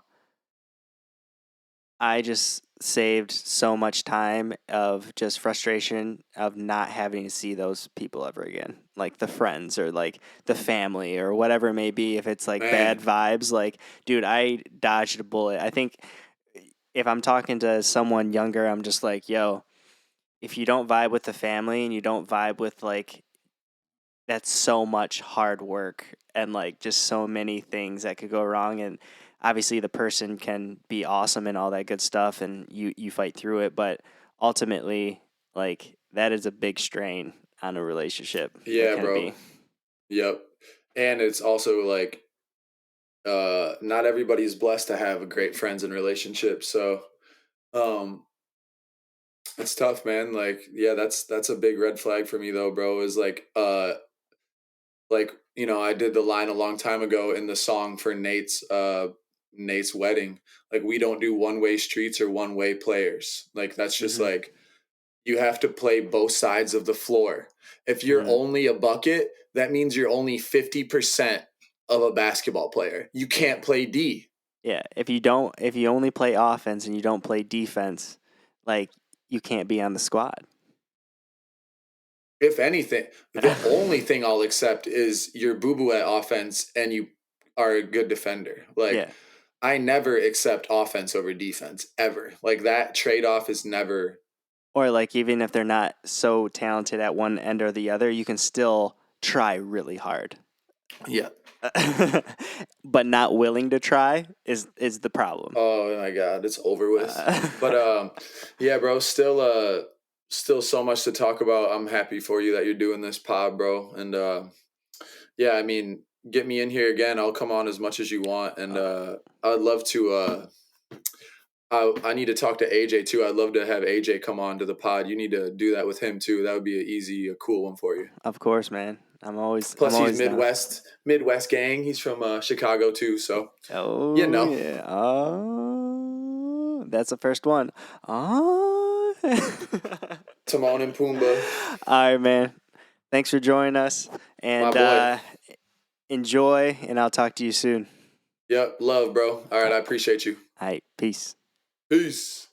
I just saved so much time of just frustration of not having to see those people ever again. Like the friends or like the family or whatever it may be. If it's like bad Man, vibes, like, dude, I dodged a bullet. I think if I'm talking to someone younger, I'm just like, yo, if you don't vibe with the family and you don't vibe with like, that's so much hard work and like just so many things that could go wrong. And obviously the person can be awesome and all that good stuff and you fight through it, but ultimately like that is a big strain on a relationship. It yeah, can bro. be. Yep. And it's also like not everybody's blessed to have great friends and relationships. So um it's tough, man. Like, yeah, that's a big red flag for me though, bro. Is like, you know, I did the line a long time ago in the song for Nate's wedding. Like, we don't do one-way streets or one-way players. Like, that's just Hmm. like, you have to play both sides of the floor. If you're Hmm. only a bucket, that means you're only 50% of a basketball player. You Yeah. can't play D. Yeah. If you only play offense and you don't play defense, like you can't be on the squad. If anything, the only thing I'll accept is your boo boo at offense and you are a good defender. Like, Yeah. I never accept offense over defense ever. Like, that trade off is never. Or like even if they're not so talented at one end or the other, you can still try really hard. Yeah. But not willing to try is the problem. Oh my God, it's over with. Uh, But yeah, bro, still so much to talk about. I'm happy for you that you're doing this pod, bro. And yeah, I mean, get me in here again. I'll come on as much as you want. And I'd love to I need to talk to AJ too. I'd love to have AJ come on to the pod. You need to do that with him too. That would be a cool one for you. of course, man. I'm Plus, he's always down. Midwest gang. He's from Chicago too. So you Oh know, yeah. Oh, that's the first one. Oh. Timon and Pumbaa, All right, man. Thanks for joining us, my and boy. enjoy. And I'll talk to you soon. Yep, love, bro. All right, I appreciate you. All right, peace. Peace.